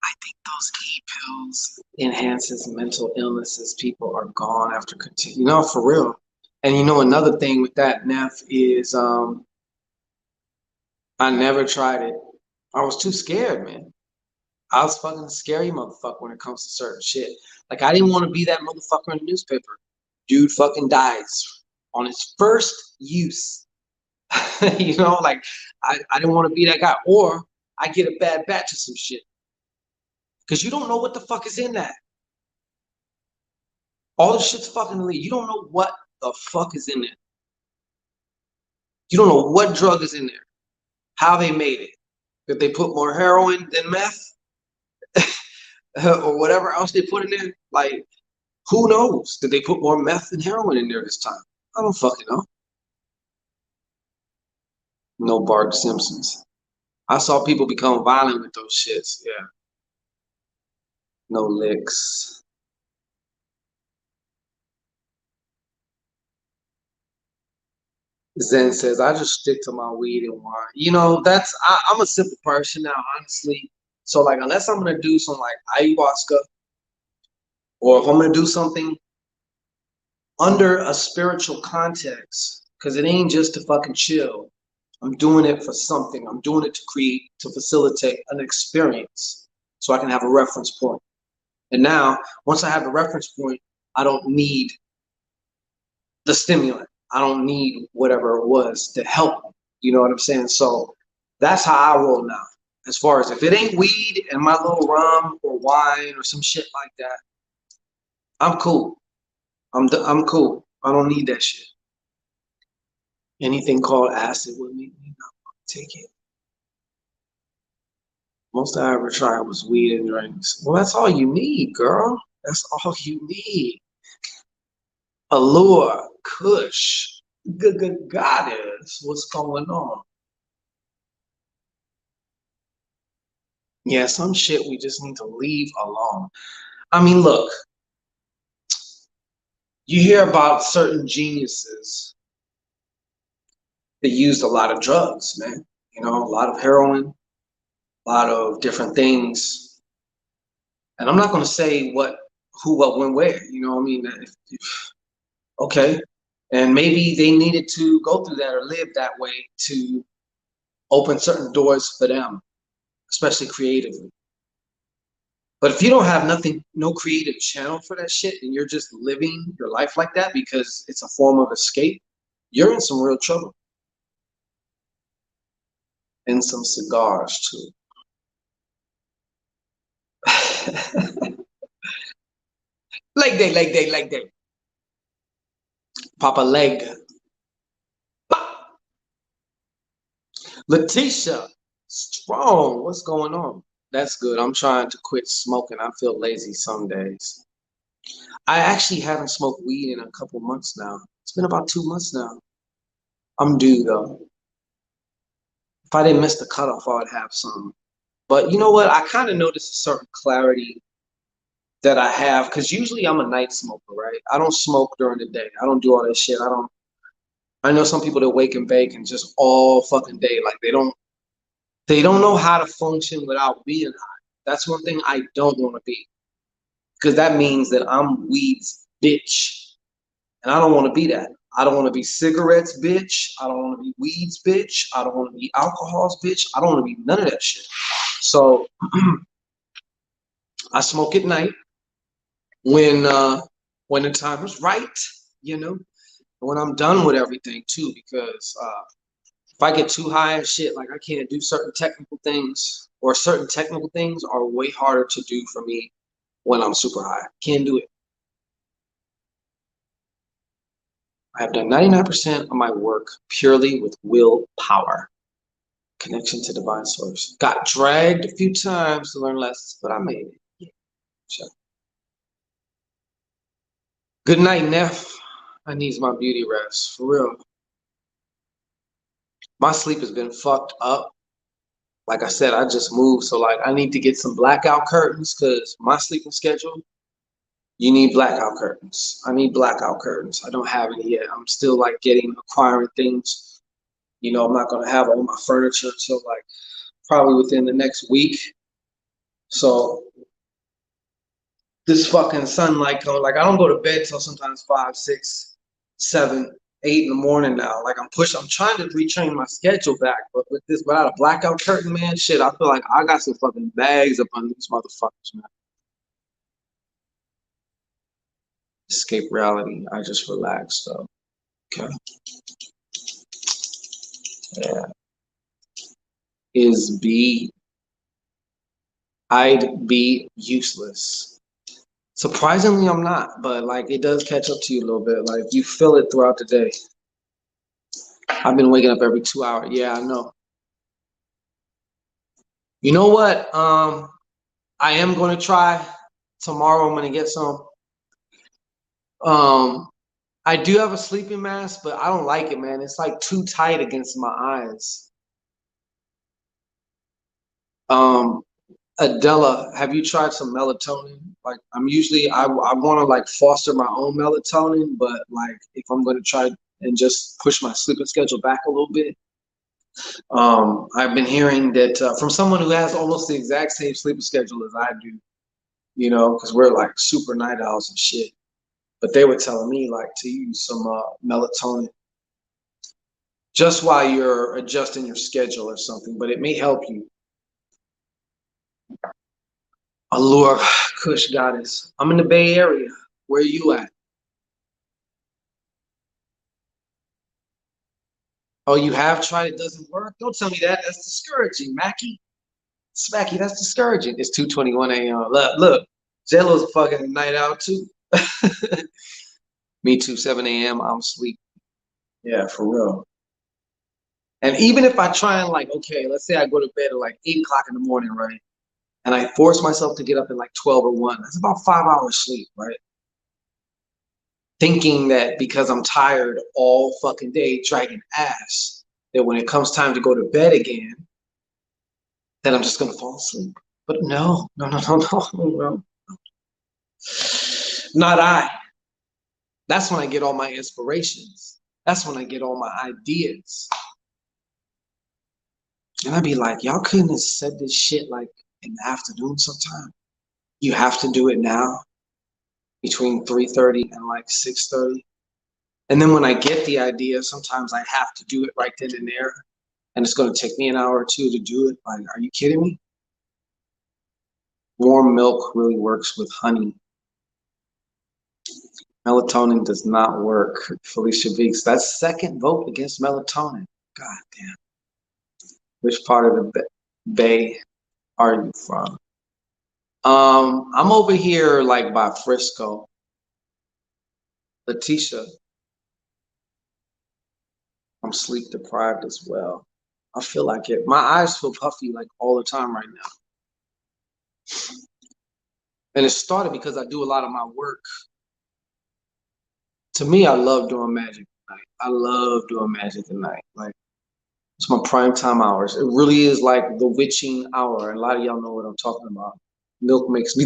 I think those e-pills enhances mental illnesses. People are gone after continue. For real. And another thing with that, Neff, is I never tried it. I was too scared, man. I was fucking a scary motherfucker when it comes to certain shit. Like, I didn't want to be that motherfucker in the newspaper. Dude fucking dies on his first use. Like, I didn't want to be that guy. Or I get a bad batch of some shit. Because you don't know what the fuck is in that. All the shit's fucking illegal. You don't know what the fuck is in there. You don't know what drug is in there. How they made it. If they put more heroin than meth. Or whatever else they put in there. Like, who knows? Did they put more meth and heroin in there this time? I don't fucking know. No Bart Simpsons. I saw people become violent with those shits. Yeah. No licks. Zen says, I just stick to my weed and wine. I'm a simple person now, honestly. So, like, unless I'm going to do some, like, ayahuasca, or if I'm going to do something under a spiritual context, because it ain't just to fucking chill. I'm doing it for something. I'm doing it to facilitate an experience so I can have a reference point. And now, once I have a reference point, I don't need the stimulant. I don't need whatever it was to help me. You know what I'm saying? So that's how I roll now. As far as if it ain't weed and my little rum or wine or some shit like that, I'm cool. I'm cool. I don't need that shit. Anything called acid would make me not take it. Most I ever tried was weed and drinks. Well, that's all you need, girl. That's all you need. Allure, Kush, Gatez, what's going on? Yeah, some shit we just need to leave alone. I mean, look, you hear about certain geniuses that used a lot of drugs, man. A lot of heroin, a lot of different things. And I'm not going to say who, what, when, where. I mean, okay. And maybe they needed to go through that or live that way to open certain doors for them, especially creatively. But if you don't have nothing, no creative channel for that shit, and you're just living your life like that because it's a form of escape, you're in some real trouble. And some cigars too. Leg day. Papa leg. Letitia, strong. What's going on? That's good. I'm trying to quit smoking. I feel lazy some days. I actually haven't smoked weed in a couple months now. It's been about 2 months now. I'm due though. If I didn't miss the cutoff, I would have some. But you know what? I kind of noticed a certain clarity that I have because usually I'm a night smoker, right? I don't smoke during the day. I don't do all that shit. I know some people that wake and bake and just all fucking day. Like they don't know how to function without being high. That's one thing I don't want to be. Because that means that I'm weed's bitch. And I don't want to be that. I don't want to be cigarettes bitch. I don't want to be weeds bitch. I don't want to be alcohol's bitch. I don't want to be none of that shit. So I smoke at night when the time is right, when I'm done with everything too, because if I get too high and shit, like I can't do certain technical things, or certain technical things are way harder to do for me when I'm super high. Can't do it. I have done 99% of my work purely with willpower. Connection to divine source. Got dragged a few times to learn lessons, but I made it. Yeah, sure. Good night, Neff. I need my beauty rest, for real. My sleep has been fucked up. Like I said, I just moved, so like I need to get some blackout curtains because my sleeping schedule You need blackout curtains. I need blackout curtains. I don't have any yet. I'm still like acquiring things. You know, I'm not gonna have all my furniture till like probably within the next week. So this fucking sunlight coming, like I don't go to bed till sometimes 5, 6, 7, 8 in the morning now. Like I'm trying to retrain my schedule back, but with this without a blackout curtain, man, shit, I feel like I got some fucking bags up on these motherfuckers, man. Escape reality. I just relax though. Okay. Yeah. I'd be useless. Surprisingly, I'm not, but like it does catch up to you a little bit. Like you feel it throughout the day. I've been waking up every 2 hours. Yeah, I know. You know what? I am going to try tomorrow. I'm going to get some. Um, I do have a sleeping mask, but I don't like it, man. It's like too tight against my eyes. Um, Adela, have you tried some melatonin? Like I want to like foster my own melatonin, but like if I'm going to try and just push my sleeping schedule back a little bit, I've been hearing that from someone who has almost the exact same sleeping schedule as I do, you know, because we're like super night owls and shit. But they were telling me like to use some melatonin just while you're adjusting your schedule or something, but it may help you. Allure, Kush Goddess. I'm in the Bay Area. Where are you at? Oh, you have tried, it doesn't work? Don't tell me that. That's discouraging, Mackie. Smacky, that's discouraging. It's 2:21 a.m. Look, Jello's fucking a night out too. Me too, 7 a.m. I'm asleep. Yeah, for real. And even if I try and like, okay, let's say I go to bed at like 8 o'clock in the morning, right? And I force myself to get up at like 12 or 1. That's about 5 hours sleep, right? Thinking that because I'm tired all fucking day dragging ass, that when it comes time to go to bed again, that I'm just gonna fall asleep. But no, no, no, no, no, no. Not I. That's when I get all my inspirations. That's when I get all my ideas. And I'd be like, y'all couldn't have said this shit like in the afternoon sometime. You have to do it now between 3:30 and like 6:30. And then when I get the idea, sometimes I have to do it right then and there. And it's going to take me an hour or two to do it. Like, are you kidding me? Warm milk really works with honey. Melatonin does not work. Felicia Beeks. That's second vote against melatonin. God damn. Which part of the Bay are you from? I'm over here like by Frisco. Letitia, I'm sleep deprived as well. I feel like it. My eyes feel puffy like all the time right now. And it started because I do a lot of my work. To me, I love doing magic at night. I love doing magic at night. Like it's my prime time hours. It really is like the witching hour. And a lot of y'all know what I'm talking about. Milk makes me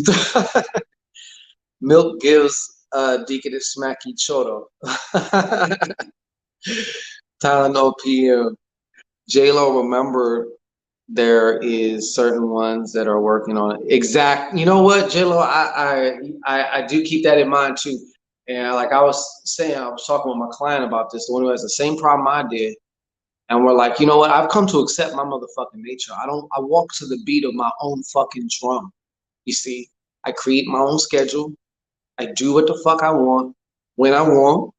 milk gives Deaconess Smacky Choro. Tylenol PM. J-Lo, remember there is certain ones that are working on it. Exact. You know what, J-Lo, I do keep that in mind too. And like I was saying, I was talking with my client about this, the one who has the same problem I did. And we're like, you know what? I've come to accept my motherfucking nature. I walk to the beat of my own fucking drum. You see, I create my own schedule. I do what the fuck I want, when I want.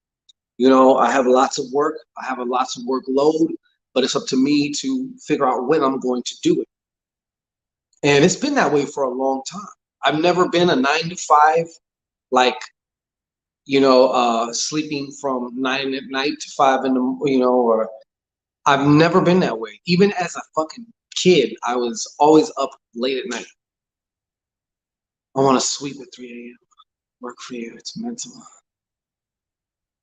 You know, I have lots of work. I have a lots of workload, but it's up to me to figure out when I'm going to do it. And it's been that way for a long time. I've never been a 9 to 5, like, you know, sleeping from 9 at night to 5 in the, you know, or I've never been that way. Even as a fucking kid, I was always up late at night. I want to sleep at 3 a.m. Work for you. It's mental.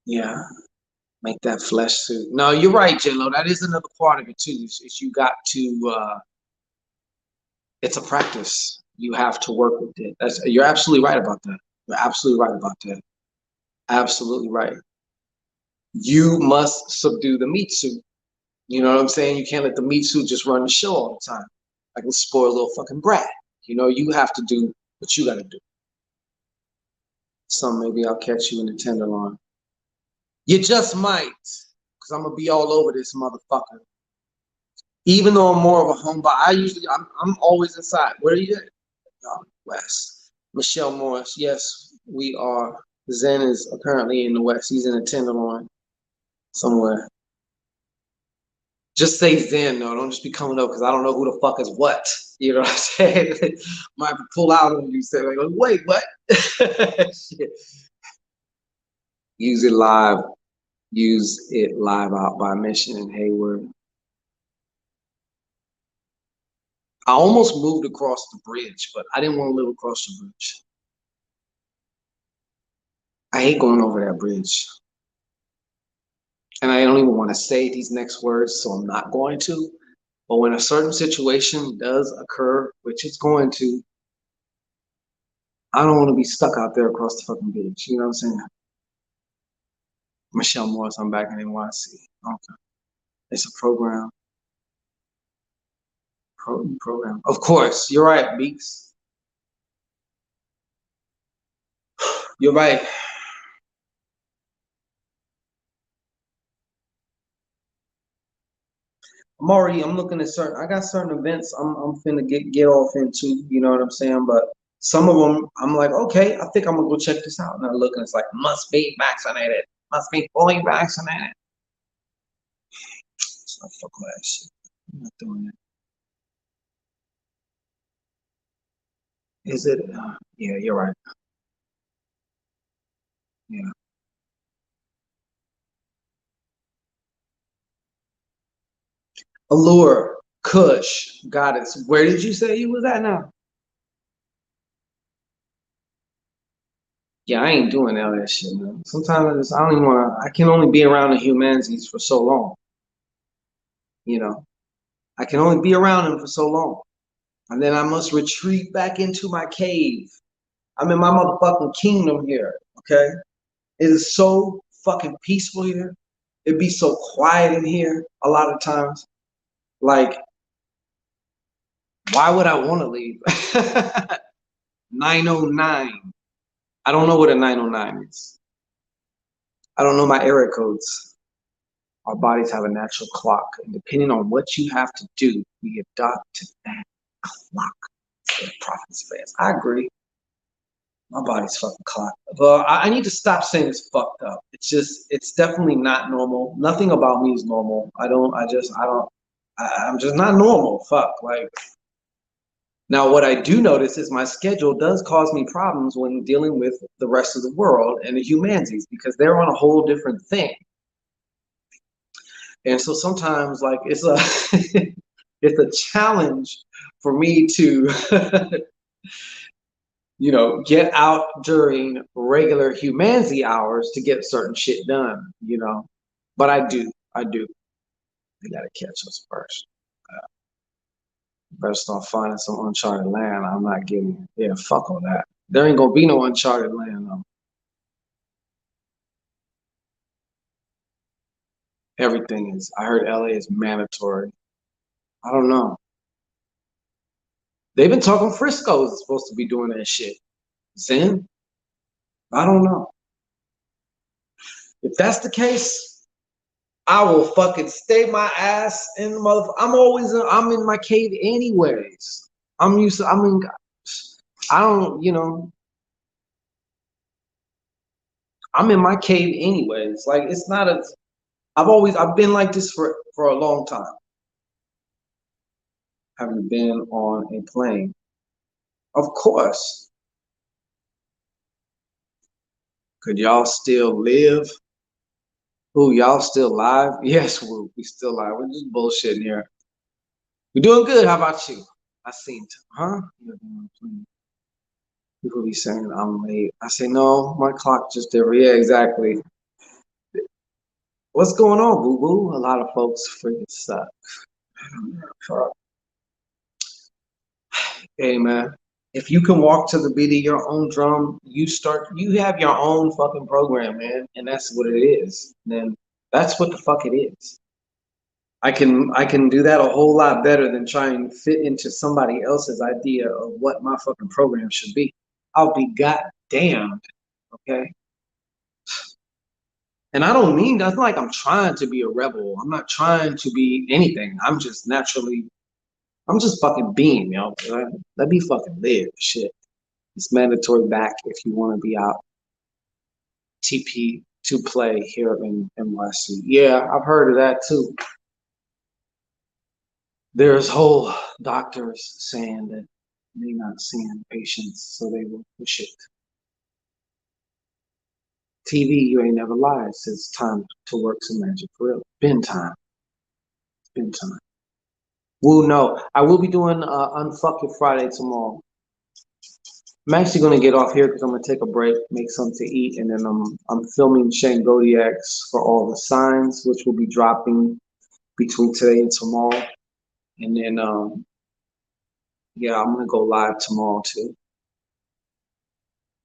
Yeah. Make that flesh suit. No, you're right, J-Lo. That is another part of it too. Is you got to it's a practice. You have to work with it. You're absolutely right about that. You're absolutely right about that. Absolutely right. You must subdue the meat suit. You know what I'm saying? You can't let the meat suit just run the show all the time. Like a spoiled little fucking brat. You know, you have to do what you gotta do. So maybe I'll catch you in the tenderloin. You just might, because I'm gonna be all over this motherfucker. Even though I'm more of a homebody, I'm always inside. Where are you at? West. Michelle Morris. Yes, we are. Zen is apparently in the West. He's in the tenderloin somewhere. Just say Zen, though. Don't just be coming up because I don't know who the fuck is what. You know what I'm saying? Might pull out on you. Say like, wait, what? Use it live. Use it live out by Mission and Hayward. I almost moved across the bridge, but I didn't want to live across the bridge. I hate going over that bridge. And I don't even want to say these next words, so I'm not going to. But when a certain situation does occur, which it's going to, I don't want to be stuck out there across the fucking bridge. You know what I'm saying? Michelle Morris, I'm back in NYC. Okay. It's a program. Program. Of course, you're right, Beaks. You're right. I'm looking at I got certain events I'm finna get off into, you know what I'm saying? But some of them, I'm like, okay, I think I'm gonna go check this out. And I look and it's like, must be vaccinated, must be fully vaccinated. So fuck all that shit. I'm not doing that. Is it? Yeah, you're right. Yeah. Allure, Kush, Goddess. Where did you say you was at now? Yeah, I ain't doing all that shit, man. Sometimes I don't even wanna. I can only be around the humanities for so long. You know, I can only be around them for so long, and then I must retreat back into my cave. I'm in my motherfucking kingdom here. Okay, it is so fucking peaceful here. It be so quiet in here a lot of times. Like, why would I want to leave? 909. I don't know what a 909 is. I don't know my area codes. Our bodies have a natural clock, and depending on what you have to do, we adopt to that clock. The prophet's fast. I agree. My body's fucking clock. Well, I need to stop saying it's fucked up. It's definitely not normal. Nothing about me is normal. I'm just not normal. Fuck. Like, now, what I do notice is my schedule does cause me problems when dealing with the rest of the world and the humanities because they're on a whole different thing. And so sometimes, like, it's a it's a challenge for me to get out during regular humanity hours to get certain shit done. But I do. They gotta catch us first. Better start finding some uncharted land. I'm not getting yeah, fuck all that. There ain't gonna be no uncharted land though. Everything is. I heard LA is mandatory. I don't know. They've been talking Frisco's is supposed to be doing that shit. Zen? I don't know. If that's the case, I will fucking stay my ass in the motherfucker. I'm in my cave anyways. I don't, I'm in my cave anyways. Like it's not I've been like this for a long time. Have you been on a plane? Of course. Could y'all still live? Who, y'all still live? Yes, we still live. We're just bullshitting here. We're doing good. How about you? I seen, huh? People be saying I'm late. I say, no, my clock just different. Yeah, exactly. What's going on, boo boo? A lot of folks freaking suck. Hey, man. If you can walk to the beat of your own drum, you have your own fucking program, man, and that's what it is. Then that's what the fuck it is. I can do that a whole lot better than trying to fit into somebody else's idea of what my fucking program should be. I'll be goddamned, okay? And I don't mean that's not like I'm trying to be a rebel. I'm not trying to be anything. I'm just fucking being, yo. Let me fucking live. Shit. It's mandatory back if you want to be out. TP to play here in NYC. Yeah, I've heard of that too. There's whole doctors saying that they're not seeing patients, so they will push it. TV, you ain't never lied. Says it's time to work some magic for real. Been time. Been time. Well, no, I will be doing Unfuck Your Friday tomorrow. I'm actually gonna get off here because I'm gonna take a break, make something to eat, and then I'm filming Shane Godiak's For All the Signs, which will be dropping between today and tomorrow. And then yeah, I'm gonna go live tomorrow too.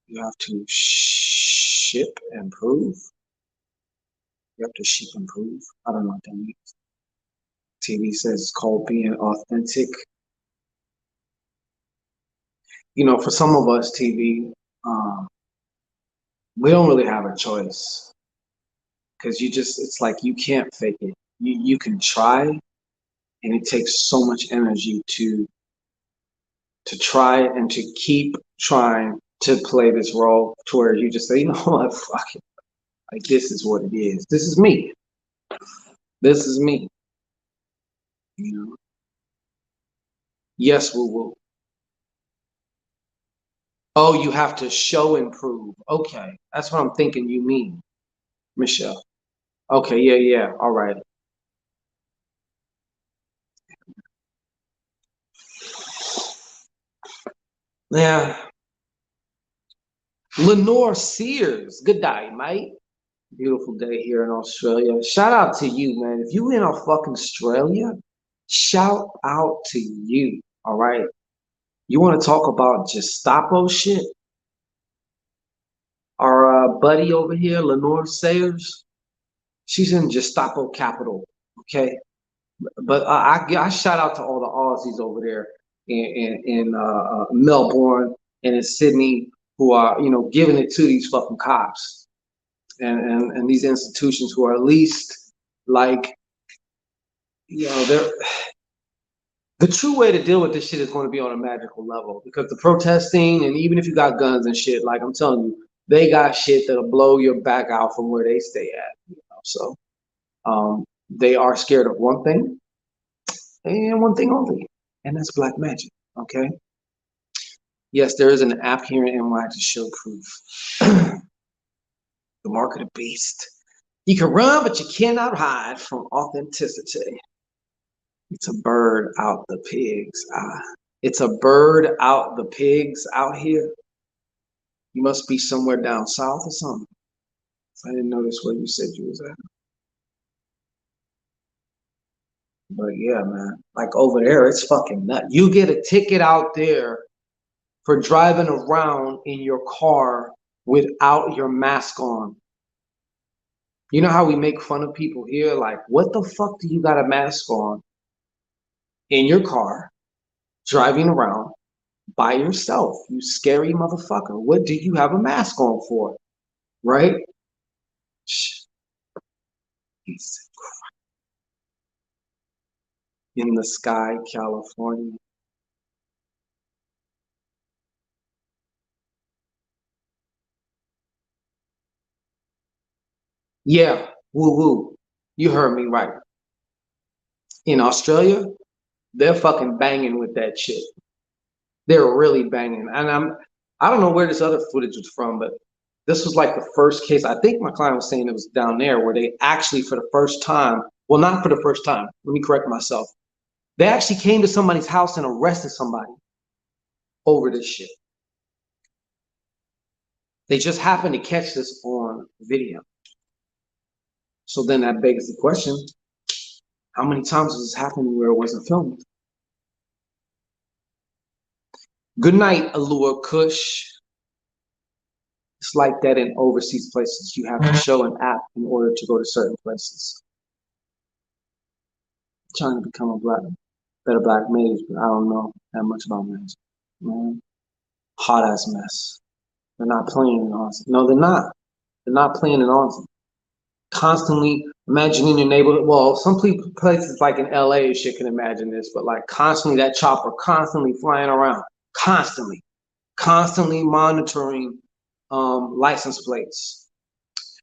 You have to ship and prove. You have to ship and prove. I don't know what that means. TV says it's called being authentic. You know, for some of us, TV, we don't really have a choice because it's like you can't fake it. You can try, and it takes so much energy to try and to keep trying to play this role to where you just say, you know what, fuck it. Like, this is what it is. This is me. This is me. You know? Yes, woo woo. Oh, you have to show and prove. Okay. That's what I'm thinking you mean, Michelle. Okay, yeah, yeah. All right. Yeah. Lenore Sears. Good day, mate. Beautiful day here in Australia. Shout out to you, man. If you in a fucking Australia, shout out to you. All right. You want to talk about Gestapo shit? Our buddy over here, Lenore Sayers, she's in Gestapo capital. Okay. But I shout out to all the Aussies over there in Melbourne and in Sydney who are, you know, giving it to these fucking cops and these institutions who are at least like, you know, they're the true way to deal with this shit is going to be on a magical level because the protesting and even if you got guns and shit, like I'm telling you, they got shit that'll blow your back out from where they stay at. You know? So they are scared of one thing and one thing only, and that's black magic. Okay. Yes, there is an app here in NY to show proof. The mark of the beast. You can run, but you cannot hide from authenticity. It's a bird out the pigs. It's a bird out the pigs out here. You must be somewhere down south or something. I didn't notice where you said you was at. But yeah, man, like over there, it's fucking nuts. You get a ticket out there for driving around in your car without your mask on. You know how we make fun of people here? Like, what the fuck do you got a mask on in your car driving around by yourself? You scary motherfucker. What do you have a mask on for? Right? In the sky, California. Yeah, woo woo. You heard me right. In Australia, they're fucking banging with that shit. They're really banging. And I don't know where this other footage was from, but this was like the first case. I think my client was saying it was down there where they actually for the first time, well, not for the first time. Let me correct myself. They actually came to somebody's house and arrested somebody over this shit. They just happened to catch this on video. So then that begs the question, how many times has this happened where it wasn't filmed? Good night, Allure Kush. It's like that in overseas places. You have to show an app in order to go to certain places. I'm trying to become a better black mage, but I don't know that much about magic. Man, hot ass mess. They're not playing it on. No, they're not. They're not playing it on. Constantly imagining your neighborhood. Well, some places like in LA, shit can imagine this, but like constantly that chopper constantly flying around, constantly monitoring license plates.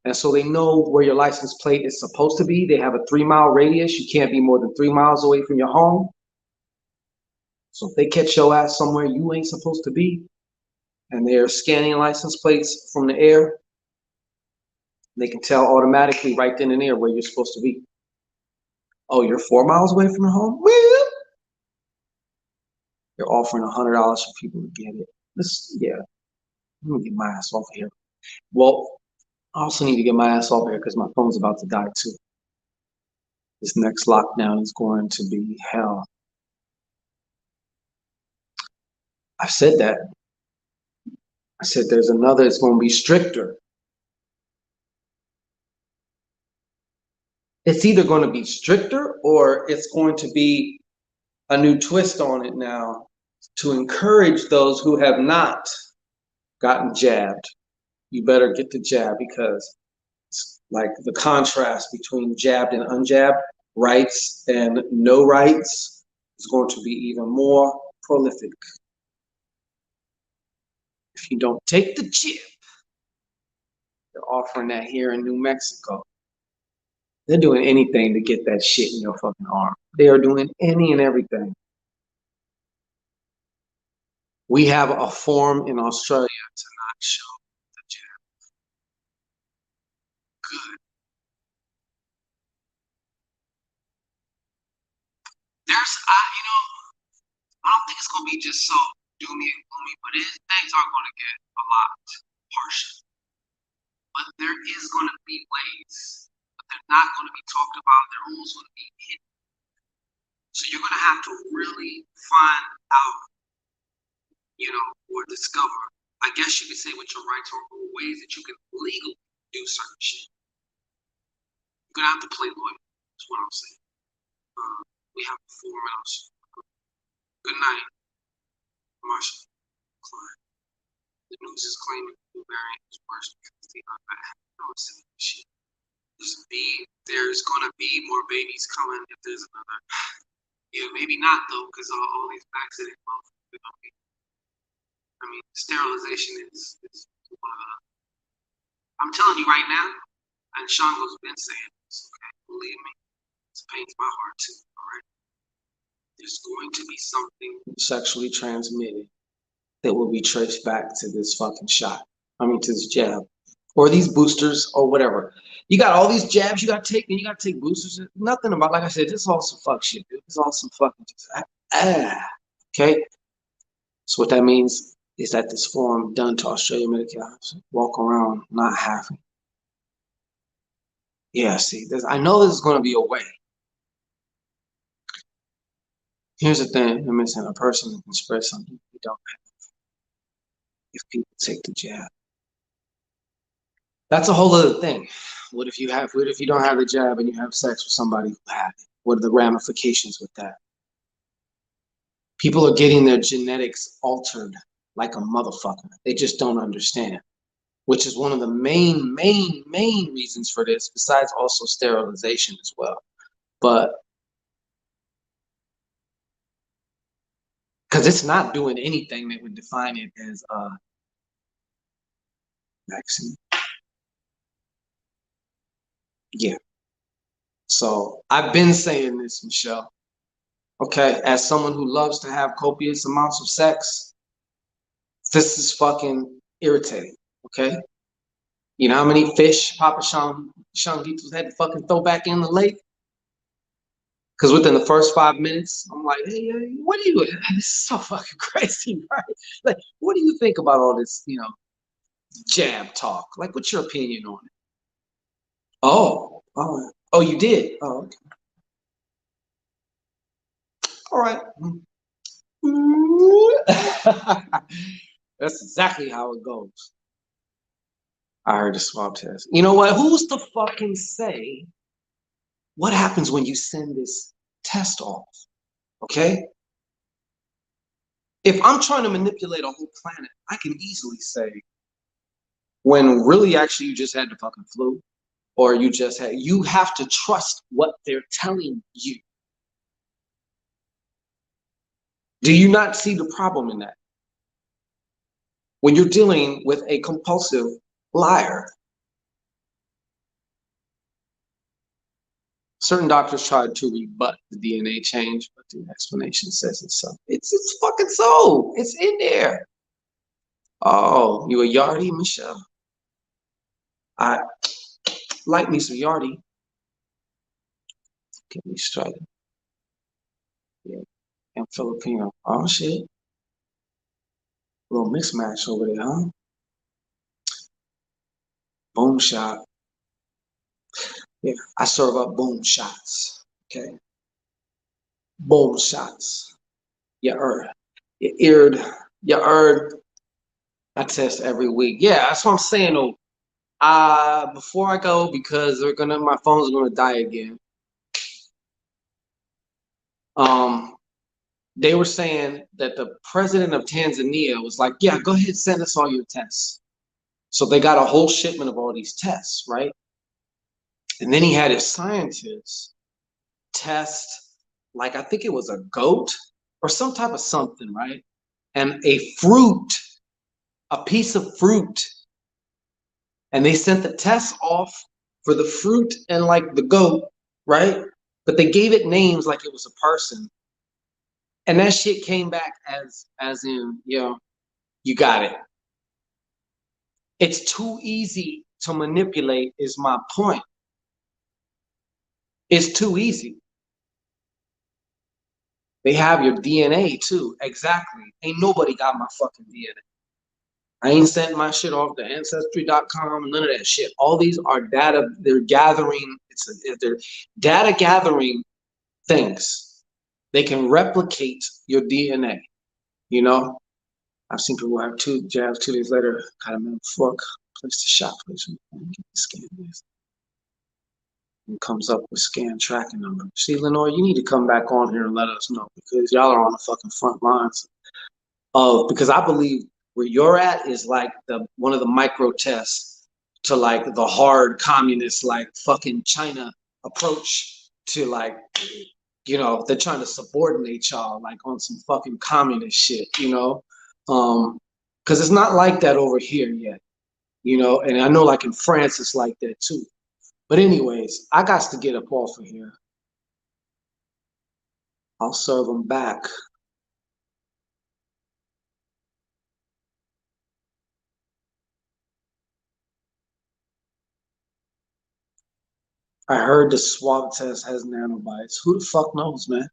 And so they know where your license plate is supposed to be. They have a 3-mile radius. You can't be more than 3 miles away from your home. So if they catch your ass somewhere you ain't supposed to be, and they're scanning license plates from the air, they can tell automatically right then and there where you're supposed to be. Oh, you're 4 miles away from your home? Well, they're offering $100 for people to get it. Yeah, let me get my ass off of here. Well, I also need to get my ass off here because my phone's about to die too. This next lockdown is going to be hell. I've said that. I said there's another, it's going to be stricter. It's either going to be stricter or it's going to be a new twist on it now to encourage those who have not gotten jabbed. You better get the jab because it's like the contrast between jabbed and unjabbed, rights and no rights is going to be even more prolific. If you don't take the chip, they're offering that here in New Mexico. They're doing anything to get that shit in your fucking arm. They are doing any and everything. We have a form in Australia to not show the jab. Good. I don't think it's gonna be just so doomy and gloomy, but things are gonna get a lot harsher. But there is gonna be ways, but they're not gonna be talked about. They're almost gonna be hidden. So you're gonna have to really find out, or discover. I guess you could say with your rights or ways that you can legally do certain shit. You're gonna have to play lawyer. That's what I'm saying. We have a form in us. Good night, Marshall Klein. The news is claiming the new variant is worse because they are bad. No, it's shit. There's gonna be more babies coming if there's another. Yeah, maybe not though, because all these vaccinated motherfuckers. I mean, sterilization is one of the. I'm telling you right now, and Shango's been saying this. Okay, believe me, this pains my heart too. All right, there's going to be something sexually transmitted that will be traced back to this fucking shot. I mean, to this jab, or these boosters, or whatever. You got all these jabs you got to take, and you got to take boosters. Nothing about, like I said, this is all some fuck shit, dude. This is all some fucking okay. So what that means is that this form done to Australia Medicare walk around not having. Yeah, see, I know this is going to be a way. Here's the thing: you're missing a person that can spread something you don't have. If people take the jab, that's a whole other thing. What if you don't have the jab and you have sex with somebody who had it? What are the ramifications with that? People are getting their genetics altered like a motherfucker. They just don't understand, which is one of the main reasons for this, besides also sterilization as well. But because it's not doing anything that would define it as a vaccine. Yeah. So I've been saying this, Michelle. Okay, as someone who loves to have copious amounts of sex, this is fucking irritating. Okay. You know how many fish Papa Shangitos had to fucking throw back in the lake? Because within the first 5 minutes, I'm like, hey, what do you, this is so fucking crazy, right? Like, what do you think about all this, jab talk? Like, what's your opinion on it? Oh, you did? Oh, okay. All right. That's exactly how it goes. I heard the swab test. You know what? Who's to fucking say what happens when you send this test off? Okay? If I'm trying to manipulate a whole planet, I can easily say when really actually you just had the fucking flu, or you have to trust what they're telling you. Do you not see the problem in that? When you're dealing with a compulsive liar. Certain doctors tried to rebut the DNA change, but the explanation says it's so. It's fucking so. It's in there. Oh, you a yardie, Michelle? I like me some yardie. Get me straight. Yeah, I'm Filipino. Oh shit. A little mismatch over there, huh? Boom shot. Yeah, I serve up boom shots. Okay. Boom shots. You heard. You eared. You heard. I test every week. Yeah, that's what I'm saying though. Before I go, because my phone's gonna die again. Um, they were saying that the president of Tanzania was like, "Yeah, go ahead, send us all your tests." So they got a whole shipment of all these tests, right? And then he had his scientists test, like I think it was a goat or some type of something, right? And a piece of fruit, and they sent the test off for the fruit and like the goat, right? But they gave it names like it was a person. And that shit came back as in, you got it. It's too easy to manipulate, is my point. It's too easy. They have your DNA too. Exactly. Ain't nobody got my fucking DNA. I ain't sent my shit off to ancestry.com, none of that shit. All these are data, they're gathering, they're data gathering things. They can replicate your DNA, you know? I've seen people have 2 jabs 2 days later, kind of fuck, place the shot, place scan this. And comes up with scan tracking number. See, Lenore, you need to come back on here and let us know because y'all are on the fucking front lines because I believe where you're at is like one of the micro tests to like the hard communist like fucking China approach to like they're trying to subordinate y'all like on some fucking communist shit, because it's not like that over here yet, and I know like in France it's like that too. But anyways, I got to get up off of here. I'll serve them back. I heard the swab test has nanobites. Who the fuck knows, man?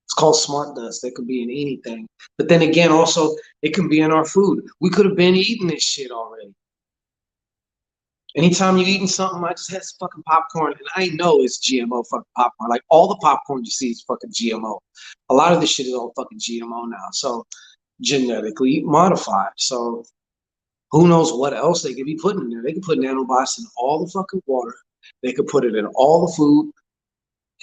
It's called smart dust. They could be in anything. But then again, also, it can be in our food. We could have been eating this shit already. Anytime you're eating something, I just had some fucking popcorn, and I know it's GMO fucking popcorn. Like, all the popcorn you see is fucking GMO. A lot of this shit is all fucking GMO now. So, genetically modified. So, who knows what else they could be putting in there? They could put nanobots in all the fucking water. They could put it in all the food.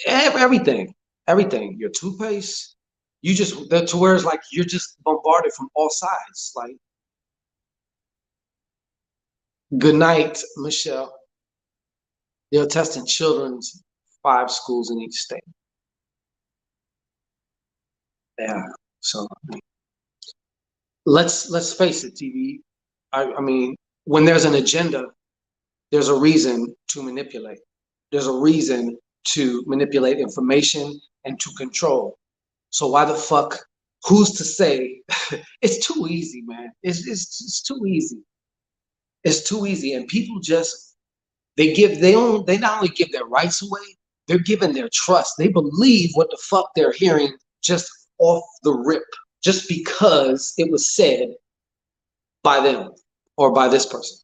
Everything. Everything. Your toothpaste. To where it's like you're just bombarded from all sides. Like, good night, Michelle. They're testing children's 5 schools in each state. Yeah. So let's face it, TV. I mean, when there's an agenda, there's a reason to manipulate. There's a reason to manipulate information and to control. So why the fuck? Who's to say? It's too easy, man. It's too easy. It's too easy, and people just they not only give their rights away, they're giving their trust. They believe what the fuck they're hearing just off the rip, just because it was said by them or by this person.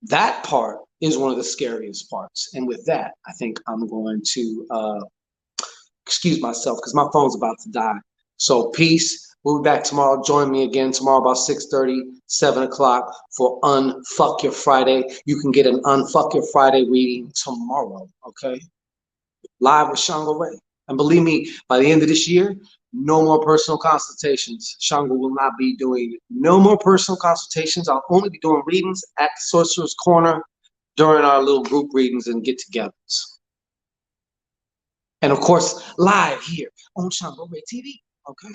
That part is one of the scariest parts. And with that, I think I'm going to excuse myself because my phone's about to die. So peace. We'll be back tomorrow. Join me again tomorrow about 6:30, 7 o'clock for Unfuck Your Friday. You can get an Unfuck Your Friday reading tomorrow, okay? Live with Shango Ray. And believe me, by the end of this year, no more personal consultations. Shango will not be doing no more personal consultations. I'll only be doing readings at the Sorcerer's Corner during our little group readings and get-togethers. And of course, live here on Shango Ray TV, okay?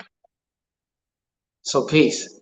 So peace.